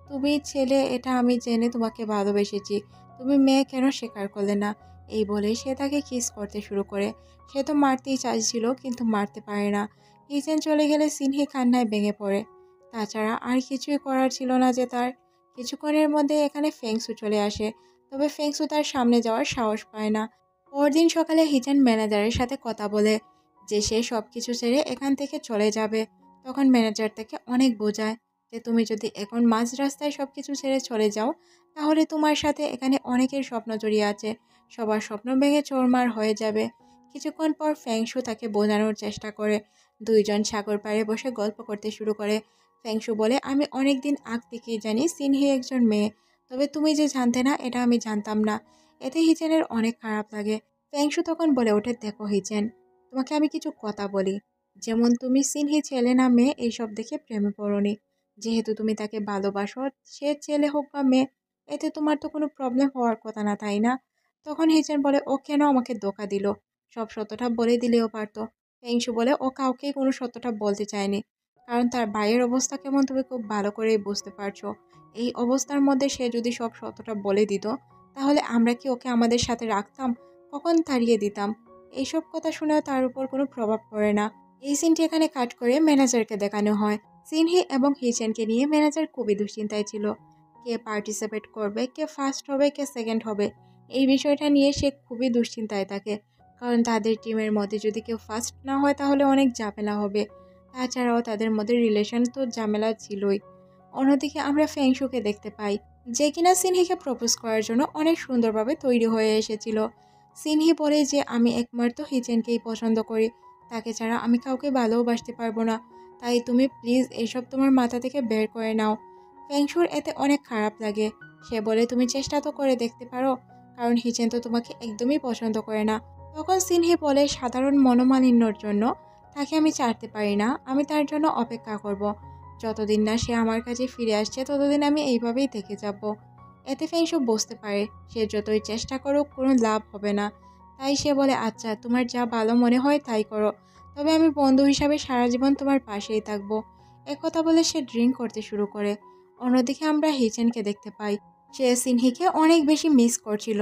তুমি ছেলে এটা আমি জেনে তোমাকে ভালোবেসেছি, তুমি মেয়ে কেন স্বীকার করলে না? এই বলে সে তাকে কিস করতে শুরু করে। সে তো মারতেই চাইছিল কিন্তু মারতে পারে না। হিচেন চলে গেলে সিনহি কান্নায় ভেঙে পড়ে। তাছাড়া আর কিছুই করার ছিল না যে তার। কিছুক্ষণের মধ্যে এখানে ফেংসু চলে আসে, তবে ফেংসু তার সামনে যাওয়ার সাহস পায় না। পরদিন সকালে হিচেন ম্যানেজারের সাথে কথা বলে যে সে সব কিছু ছেড়ে এখান থেকে চলে যাবে। তখন ম্যানেজার তাকে অনেক বোঝায় যে তুমি যদি এখন মাঝ রাস্তায় সব কিছু ছেড়ে চলে যাও, তাহলে তোমার সাথে এখানে অনেকের স্বপ্ন জড়িয়ে আছে, সবার স্বপ্ন ভেঙে চোরমার হয়ে যাবে। কিছুক্ষণ পর ফেংশু তাকে বোঝানোর চেষ্টা করে। দুইজন সাগর পাড়ে বসে গল্প করতে শুরু করে। ফেংশু বলে, আমি অনেক দিন আগ থেকেই জানি সিনহি একজন মেয়ে, তবে তুমি যে জানতে না এটা আমি জানতাম না। এতে হিচেনের অনেক খারাপ লাগে। ফেংশু তখন বলে ওঠে, দেখো হিচেন, তোমাকে আমি কিছু কথা বলি। যেমন তুমি সিনহি ছেলে না মেয়ে এইসব দেখে প্রেমে পড়োনি। যেহেতু তুমি তাকে ভালোবাসো, সে ছেলে হোক বা মেয়ে, এতে তোমার তো কোনো প্রবলেম হওয়ার কথা না, তাই না? তখন হিচেন বলে, ও কেন আমাকে ধোঁকা দিল? সব সত্যটা বলে দিলেও পারতো। ফেংশু বলে, ও কাউকেই কোনো সত্যটা বলতে চায়নি, কারণ তার ভাইয়ের অবস্থা কেমন তুমি খুব ভালো করেই বুঝতে পারছো। এই অবস্থার মধ্যে সে যদি সব সত্যটা বলে দিত, তাহলে আমরা কি ওকে আমাদের সাথে রাখতাম? কখন তাড়িয়ে দিতাম? এইসব কথা শুনেও তার উপর কোনো প্রভাব পড়ে না। এই সিনটি এখানে কাট করে ম্যানেজারকে দেখানো হয়। সিনহি এবং হিচেনকে নিয়ে ম্যানেজার খুবই দুশ্চিন্তায় ছিল। কে পার্টিসিপেট করবে, কে ফার্স্ট হবে, কে সেকেন্ড হবে, এই বিষয়টা নিয়ে সে খুবই দুশ্চিন্তায় থাকে। কারণ তাদের টিমের মধ্যে যদি কেউ ফার্স্ট না হয় তাহলে অনেক ঝামেলা হবে। তাছাড়াও তাদের মধ্যে রিলেশন তো ঝামেলা ছিলই। অন্যদিকে আমরা ফেংশুকে দেখতে পাই, যে কিনা সিনহিকে প্রপোজ করার জন্য অনেক সুন্দরভাবে তৈরি হয়ে এসেছিল। সিনহি বলে যে আমি একমাত্র হিচেনকেই পছন্দ করি, তাকে ছাড়া আমি কাউকে ভালোবাসতে পারবো না, তাই তুমি প্লিজ এসব তোমার মাথা থেকে বের করে নাও। ফেংশুর এতে অনেক খারাপ লাগে। সে বলে, তুমি চেষ্টা তো করে দেখতে পারো, কারণ হিচেন তো তোমাকে একদমই পছন্দ করে না। তখন সিনহি বলে, সাধারণ মনোমালিন্যর জন্য তাকে আমি ছাড়তে পারি না, আমি তার জন্য অপেক্ষা করব। যতদিন না সে আমার কাছে ফিরে আসছে ততদিন আমি এইভাবেই থেকে যাব। এতে ফেংশু বুঝতে পারে সে যতই চেষ্টা করুক কোনো লাভ হবে না। তাই সে বলে, আচ্ছা তোমার যা ভালো মনে হয় তাই করো, তবে আমি বন্ধু হিসাবে সারা জীবন তোমার পাশেই থাকবো। একথা বলে সে ড্রিঙ্ক করতে শুরু করে। অন্যদিকে আমরা হিচেনকে দেখতে পাই। সে সিনহিকে অনেক বেশি মিস করছিল।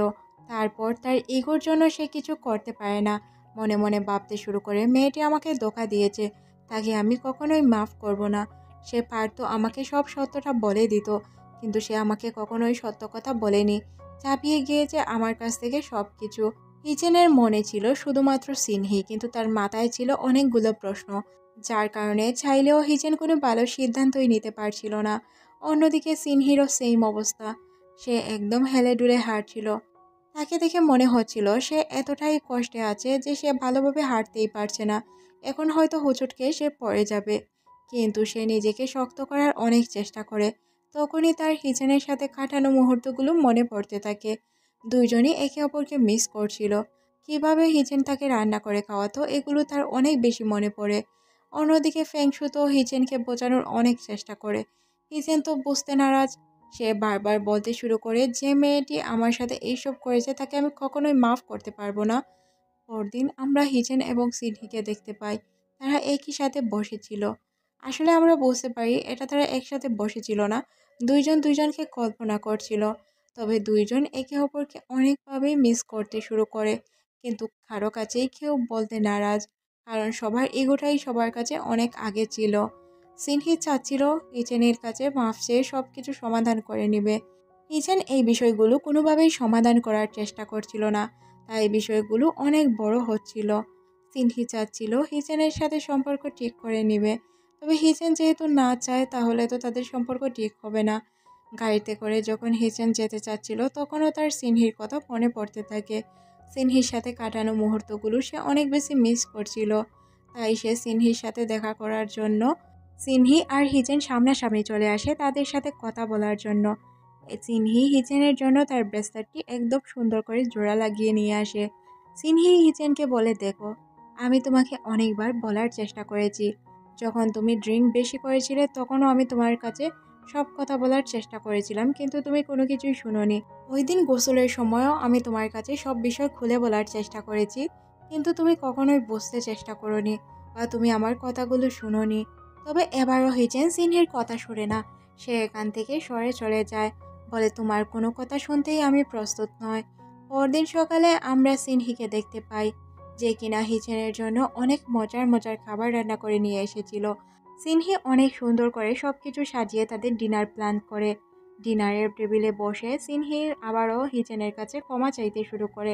তারপর তার ইগোর জন্য সে কিছু করতে পারে না। মনে মনে ভাবতে শুরু করে, মেয়েটি আমাকে ধোঁকা দিয়েছে, তাকে আমি কখনোই মাফ করব না। সে পারতো আমাকে সব সত্যটা বলে দিত, কিন্তু সে আমাকে কখনোই সত্য কথা বলেনি, চাপিয়ে গিয়েছে আমার কাছ থেকে সব কিছু। হিচেনের মনে ছিল শুধুমাত্র সিনহি, কিন্তু তার মাথায় ছিল অনেকগুলো প্রশ্ন, যার কারণে চাইলেও হিচেন কোনো ভালো সিদ্ধান্তই নিতে পারছিল না। অন্যদিকে সিনহিরও সেম অবস্থা। সে একদম হেলে দুলে হাঁটছিল। তাকে দেখে মনে হচ্ছিল সে এতটাই কষ্টে আছে যে সে ভালোভাবে হাঁটতেই পারছে না। এখন হয়তো হোঁচটকে সে পড়ে যাবে। কিন্তু সে নিজেকে শক্ত করার অনেক চেষ্টা করে। তখনই তার হিচেনের সাথে কাটানো মুহূর্তগুলো মনে পড়তে থাকে। দুইজনই একে অপরকে মিস করছিল। কিভাবে হিচেন তাকে রান্না করে খাওয়াতো, এগুলো তার অনেক বেশি মনে পড়ে। অন্যদিকে ফেংশু তো হিচেনকে বোঝানোর অনেক চেষ্টা করে। হিচেন তো বুঝতে নারাজ। সে বারবার বলতে শুরু করে, যে মেয়েটি আমার সাথে এইসব করেছে তাকে আমি কখনোই মাফ করতে পারবো না। পরদিন আমরা হিচেন এবং সিনহিকে দেখতে পাই। তারা একই সাথে বসেছিল। আসলে আমরা বুঝতে পারি এটা তারা একসাথে বসেছিল না, দুইজন দুইজনকে কল্পনা করছিল। তবে দুইজন একে অপরকে অনেকভাবেই মিস করতে শুরু করে, কিন্তু কারো কাছেই কেউ বলতে নারাজ, কারণ সবার ইগোটাই সবার কাছে অনেক আগে ছিল। সিনহি চাচ্ছিল হিচেনের কাছে মাফ চেয়ে সব কিছু সমাধান করে নেবে। হিচেন এই বিষয়গুলো কোনোভাবেই সমাধান করার চেষ্টা করছিল না, তাই বিষয়গুলো অনেক বড় হচ্ছিল। সিনহি চাচ্ছিল হিচেনের সাথে সম্পর্ক ঠিক করে নেবে, তবে হিচেন যেহেতু না চায় তাহলে তো তাদের সম্পর্ক ঠিক হবে না। গাড়িতে করে যখন হিচেন যেতে চাচ্ছিল তখনও তার সিনহির কথা মনে পড়তে থাকে। সিনহির সাথে কাটানো মুহূর্তগুলো সে অনেক বেশি মিস করছিল। তাই সে সিনহির সাথে দেখা করার জন্য সিনহি আর হিচেন সামনাসামনি চলে আসে তাদের সাথে কথা বলার জন্য। সিনহি হিচেনের জন্য তার ব্রেসলেটটি একদম সুন্দর করে জোড়া লাগিয়ে নিয়ে আসে। সিনহি হিচেনকে বলে, দেখো, আমি তোমাকে অনেকবার বলার চেষ্টা করেছি। যখন তুমি ড্রিঙ্ক বেশি করেছিলে তখনও আমি তোমার কাছে সব কথা বলার চেষ্টা করেছিলাম, কিন্তু তুমি কোনো কিছুই শুনোনি। ওই দিন গোসলের সময়ও আমি তোমার কাছে সব বিষয় খুলে বলার চেষ্টা করেছি, কিন্তু তুমি কখনোই বুঝতে চেষ্টা করোনি বা তুমি আমার কথাগুলো শুনোনি। তবে এবারও হিচেন সিনহির কথা শুনে না। সে এখান থেকে সরে চলে যায়, বলে, তোমার কোনো কথা শুনতেই আমি প্রস্তুত নয়। পরদিন সকালে আমরা সিনহিকে দেখতে পাই, যে কিনা হিচেনের জন্য অনেক মজার মজার খাবার রান্না করে নিয়ে এসেছিল। সিনহি অনেক সুন্দর করে সব কিছু সাজিয়ে তাদের ডিনার প্ল্যান করে। ডিনারের টেবিলে বসে সিনহি আবারও হিচেনের কাছে ক্ষমা চাইতে শুরু করে।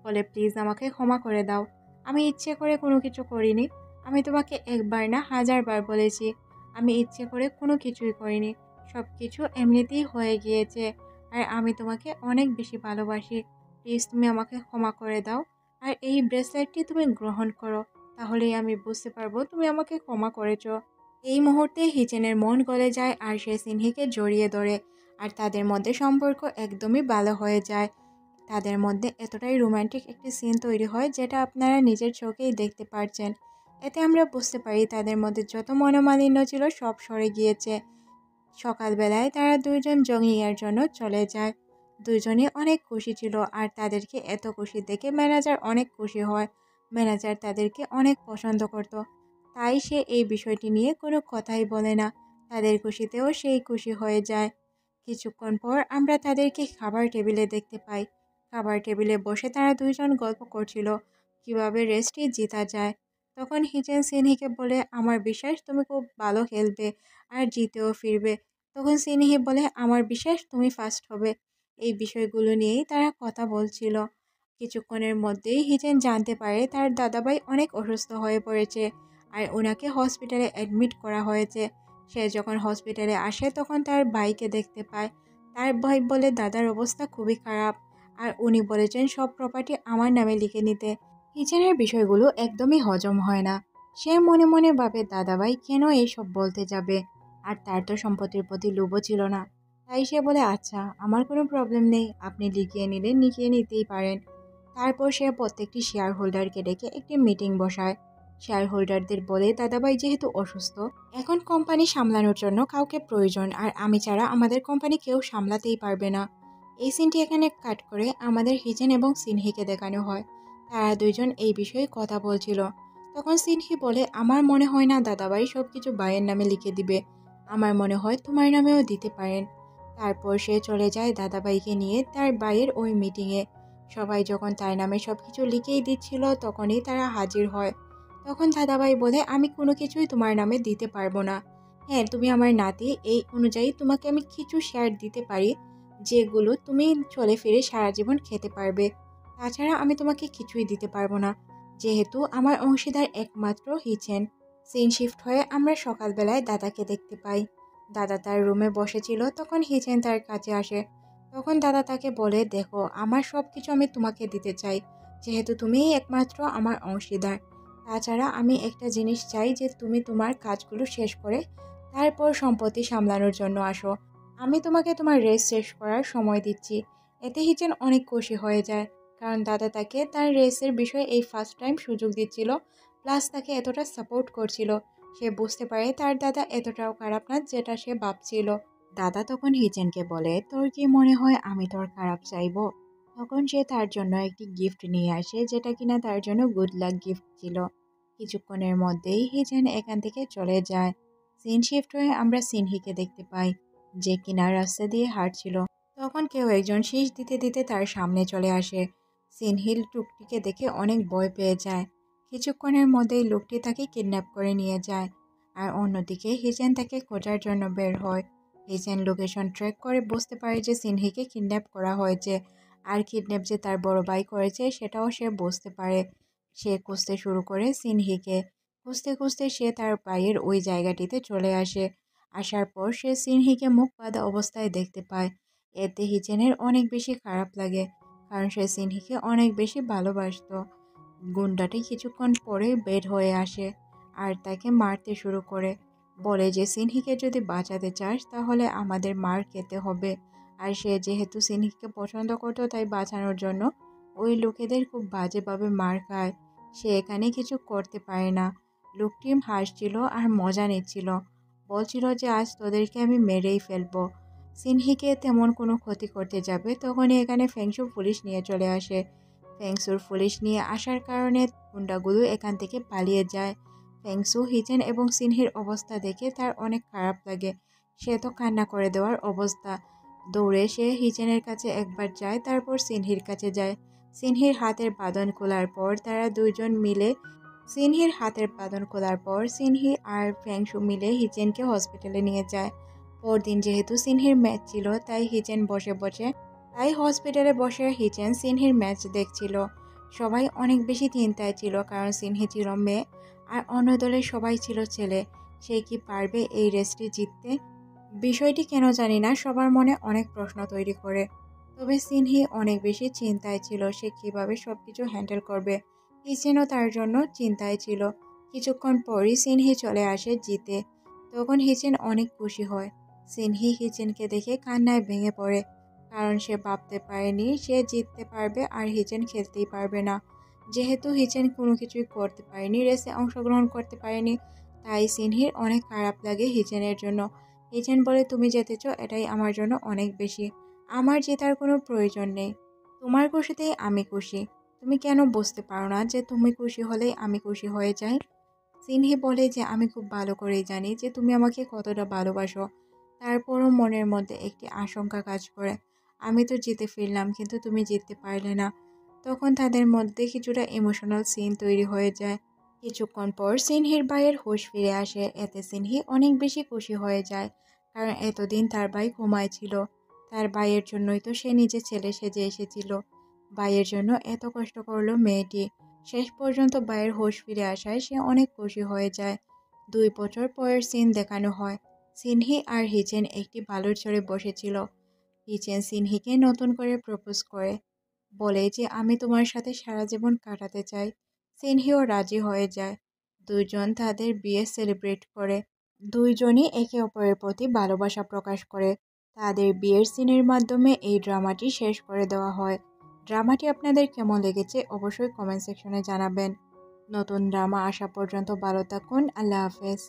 বলে, প্লিজ আমাকে ক্ষমা করে দাও, আমি ইচ্ছে করে কোনো কিছু করিনি। আমি তোমাকে একবার না 1000বার বলেছি, আমি ইচ্ছে করে কোনো কিছুই করিনি। সব কিছু এমনিতেই হয়ে গিয়েছে, আর আমি তোমাকে অনেক বেশি ভালোবাসি। প্লিজ তুমি আমাকে ক্ষমা করে দাও, আর এই ব্রেসলেটটি তুমি গ্রহণ করো, তাহলেই আমি বুঝতে পারবো তুমি আমাকে ক্ষমা করেছো। এই মুহূর্তে হিচেনের মন গলে যায় আর সে সিনহিকে জড়িয়ে ধরে, আর তাদের মধ্যে সম্পর্ক একদমই ভালো হয়ে যায়। তাদের মধ্যে এতটাই রোমান্টিক একটি সিন তৈরি হয় যেটা আপনারা নিজের চোখেই দেখতে পারছেন। এতে আমরা বুঝতে পারি তাদের মধ্যে যত মনোমালিন্য ছিল সব সরে গিয়েছে। সকালবেলায় তারা দুইজন জগিংয়ের জন্য চলে যায়। দুইজনই অনেক খুশি ছিল, আর তাদেরকে এত খুশি দেখে ম্যানেজার অনেক খুশি হয়। ম্যানেজার তাদেরকে অনেক পছন্দ করত, তাই সে এই বিষয়টি নিয়ে কোনো কথাই বলে না। তাদের খুশিতেও সেই খুশি হয়ে যায়। কিছুক্ষণ পর আমরা তাদেরকে খাবার টেবিলে দেখতে পাই। খাবার টেবিলে বসে তারা দুইজন গল্প করছিল কিভাবে রেসটি জেতা যায়। তখন হিচেন সিনহিকে বলে, আমার বিশ্বাস তুমি খুব ভালো খেলবে আর জিতেও ফিরবে। তখন সিনহি বলে, আমার বিশ্বাস তুমি ফার্স্ট হবে। এই বিষয়গুলো নিয়েই তারা কথা বলছিল। কিছুক্ষণের মধ্যেই হিচেন জানতে পারে তার দাদাভাই অনেক অসুস্থ হয়ে পড়েছে, আর ওনাকে হসপিটালে অ্যাডমিট করা হয়েছে। সে যখন হসপিটালে আসে তখন তার ভাইকে দেখতে পায়। তার ভাই বলে, দাদার অবস্থা খুবই খারাপ, আর উনি বলেছেন সব প্রপার্টি আমার নামে লিখে নিতে। হিচেনের বিষয়গুলো একদমই হজম হয় না। সে মনে মনে ভাবে, দাদাভাই কেন এইসব বলতে যাবে, আর তার তো সম্পত্তির প্রতি লোভও ছিল না। তাই সে বলে, আচ্ছা আমার কোনো প্রবলেম নেই, আপনি লিখিয়ে নিলে লিখিয়ে নিতেই পারেন। তারপর সে প্রত্যেকটি শেয়ার হোল্ডারকে ডেকে একটি মিটিং বসায়। শেয়ার হোল্ডারদের বলে দাদাভাই যেহেতু অসুস্থ, এখন কোম্পানি সামলানোর জন্য কাউকে প্রয়োজন, আর আমি ছাড়া আমাদের কোম্পানি কেউ সামলাতেই পারবে না। এই সিনটি এখানে কাট করে আমাদের হিজেন এবং সিনহিকে দেখানো হয়। তারা দুইজন এই বিষয়ে কথা বলছিল। তখন সিনহি বলে, আমার মনে হয় না দাদাভাই সব কিছু ভাইয়ের নামে লিখে দিবে, আমার মনে হয় তোমার নামেও দিতে পারেন। তারপর সে চলে যায় দাদাভাইকে নিয়ে তার ভাইয়ের ওই মিটিংয়ে। সবাই যখন তার নামে সব কিছু লিখেই দিচ্ছিল তখনই তারা হাজির হয়। তখন দাদাভাই বলে, আমি কোনো কিছুই তোমার নামে দিতে পারবো না। হ্যাঁ, তুমি আমার নাতি, এই অনুযায়ী তোমাকে আমি কিছু শেয়ার দিতে পারি যেগুলো তুমি চলে ফিরে সারা জীবন খেতে পারবে। তাছাড়া আমি তোমাকে কিছুই দিতে পারবো না, যেহেতু আমার অংশীদার একমাত্র হিচেন। সিন শিফট হয়ে আমরা সকালবেলায় দাদাকে দেখতে পাই। দাদা তার রুমে বসেছিল, তখন হিচেন তার কাছে আসে। তখন দাদা তাকে বলে, দেখো, আমার সব কিছু আমি তোমাকে দিতে চাই, যেহেতু তুমিই একমাত্র আমার অংশীদার। তাছাড়া আমি একটা জিনিস চাই যে তুমি তোমার কাজগুলো শেষ করে তারপর সম্পত্তি সামলানোর জন্য আসো। আমি তোমাকে তোমার রেস শেষ করার সময় দিচ্ছি। এতে হিচেন অনেক খুশি হয়ে যায়, কারণ দাদা তাকে তার রেসের বিষয়ে এই ফার্স্ট টাইম সুযোগ দিচ্ছিল, প্লাস তাকে এতটা সাপোর্ট করছিল। সে বুঝতে পারে তার দাদা এতটাও খারাপ না যেটা সে ভাবছিল। দাদা তখন হিচেনকে বলে, তোর কি মনে হয় আমি তোর খারাপ চাইবো? তখন সে তার জন্য একটি গিফট নিয়ে আসে, যেটা কিনা তার জন্য গুড লাক গিফট ছিল। কিছুক্ষণের মধ্যেই হিচেন এখান থেকে চলে যায়। সিন শিফট হয়ে আমরা সিনহিকে দেখতে পাই, যে কিনা রাস্তা দিয়ে হাঁটছিল। তখন কেউ একজন শীষ দিতে দিতে তার সামনে চলে আসে। সিনহিল টুকটিকে দেখে অনেক ভয় পেয়ে যায়। কিছুক্ষণের মধ্যেই লোকটি তাকে কিডন্যাপ করে নিয়ে যায়। আর অন্যদিকে হিচেন তাকে খোঁজার জন্য বের হয়। হিচেন লোকেশন ট্র্যাক করে বুঝতে পারে যে সিনহিকে কিডন্যাপ করা হয়েছে, আর কিডন্যাপ যে তার বড় ভাই করেছে সেটাও সে বুঝতে পারে। সে খুঁজতে শুরু করে সিনহিকে। খুঁজতে খুঁজতে সে তার ভাইয়ের ওই জায়গাটিতে চলে আসে। আসার পর সে সিনহিকে মুখ বাঁধা অবস্থায় দেখতে পায়। এতে হিচেনের অনেক বেশি খারাপ লাগে, কারণ সে সিনহিকে অনেক বেশি ভালোবাসতো। গুন্ডাটি কিছুক্ষণ পরে বের হয়ে আসে আর তাকে মারতে শুরু করে। বলে যে সিনহিকে যদি বাঁচাতে চাস তাহলে আমাদের মার খেতে হবে। আর সে যেহেতু সিনহিকে পছন্দ করতো, তাই বাঁচানোর জন্য ওই লোকেদের খুব বাজেভাবে মার খায়। সে এখানে কিছু করতে পারে না। লোকটি হাসছিল আর মজা নিচ্ছিল, বলছিল যে আজ তোদেরকে আমি মেরেই ফেলবো। সিনহিকে তেমন কোনো ক্ষতি করতে যাবে তখনই এখানে ফেংশু পুলিশ নিয়ে চলে আসে। ফেংসুর পুলিশ নিয়ে আসার কারণে গুন্ডাগুলো এখান থেকে পালিয়ে যায়। ফেংসু হিচেন এবং সিনহির অবস্থা দেখে তার অনেক খারাপ লাগে। সে তো কান্না করে দেওয়ার অবস্থা। দৌড়ে সে হিচেনের কাছে একবার যায়, তারপর সিনহির কাছে যায়। সিনহির হাতের বাঁধন খোলার পর তারা দুইজন মিলে সিনহি আর ফেংশু মিলে হিচেনকে হসপিটালে নিয়ে যায়। পরদিন যেহেতু সিনহির ম্যাচ ছিল, তাই হসপিটালে বসে হিচেন সিনহির ম্যাচ দেখছিল। সবাই অনেক বেশি চিন্তায় ছিল, কারণ সিনহি ছিল মেয়ে আর অন্য দলের সবাই ছিল ছেলে। সে কি পারবে এই রেসটি জিততে? বিষয়টি কেন জানি না সবার মনে অনেক প্রশ্ন তৈরি করে। তবে সিনহি অনেক বেশি চিন্তায় ছিল, সে কিভাবে সবকিছু হ্যান্ডেল করবে। হিচেনও তার জন্য চিন্তায় ছিল। কিছুক্ষণ পরই সিনহি চলে আসে জিতে। তখন হিচেন অনেক খুশি হয়। সিনহি হিচেনকে দেখে কান্নায় ভেঙে পড়ে, কারণ সে ভাবতে পারেনি সে জিততে পারবে আর হিচেন খেলতেই পারবে না। যেহেতু হিচেন কোনো কিছুই করতে পারেনি, রেসে অংশগ্রহণ করতে পারেনি, তাই সিনহির অনেক খারাপ লাগে হিচেনের জন্য। হিচেন বলে, তুমি জিতেছো এটাই আমার জন্য অনেক বেশি, আমার জেতার কোনো প্রয়োজন নেই। তোমার খুশিতেই আমি খুশি। তুমি কেন বুঝতে পারো না যে তুমি খুশি হলেই আমি খুশি হয়ে যাই? সিনহি বলে যে আমি খুব ভালো করেই জানি যে তুমি আমাকে কতটা ভালোবাসো। তারপরও মনের মধ্যে একটি আশঙ্কা কাজ করে, আমি তো জিতে ফিরলাম কিন্তু তুমি জিততে পারলে না। তখন তাদের মধ্যে কিছুটা ইমোশনাল সিন তৈরি হয়ে যায়। কিছুক্ষণ পর সিনহির ভাইয়ের হুঁশ ফিরে আসে। এতে সিনহি অনেক বেশি খুশি হয়ে যায়, কারণ এতদিন তার ভাই ঘুমায় ছিল। তার ভাইয়ের জন্যই তো সে নিজে ছেলে সেজে এসেছিল। ভাইয়ের জন্য এত কষ্ট করলো মেয়েটি। শেষ পর্যন্ত ভাইয়ের হুঁশ ফিরে আসায় সে অনেক খুশি হয়ে যায়। 2 বছর পরের সিন দেখানো হয়। সিনহি আর হিচেন একটি বালুর চরে বসেছিল। হিচেন সিনহিকে নতুন করে প্রপোজ করে, বলে যে আমি তোমার সাথে সারা জীবন কাটাতে চাই। সিনহিও রাজি হয়ে যায়। দুইজন তাদের বিয়ে সেলিব্রেট করে। দুইজনই একে অপরের প্রতি ভালোবাসা প্রকাশ করে। তাদের বিয়ের সিনের মাধ্যমে এই ড্রামাটি শেষ করে দেওয়া হয়। ড্রামাটি আপনাদের কেমন লেগেছে অবশ্যই কমেন্ট সেকশনে জানাবেন। নতুন ড্রামা আসা পর্যন্ত ভালো থাকুন। আল্লাহ হাফেজ।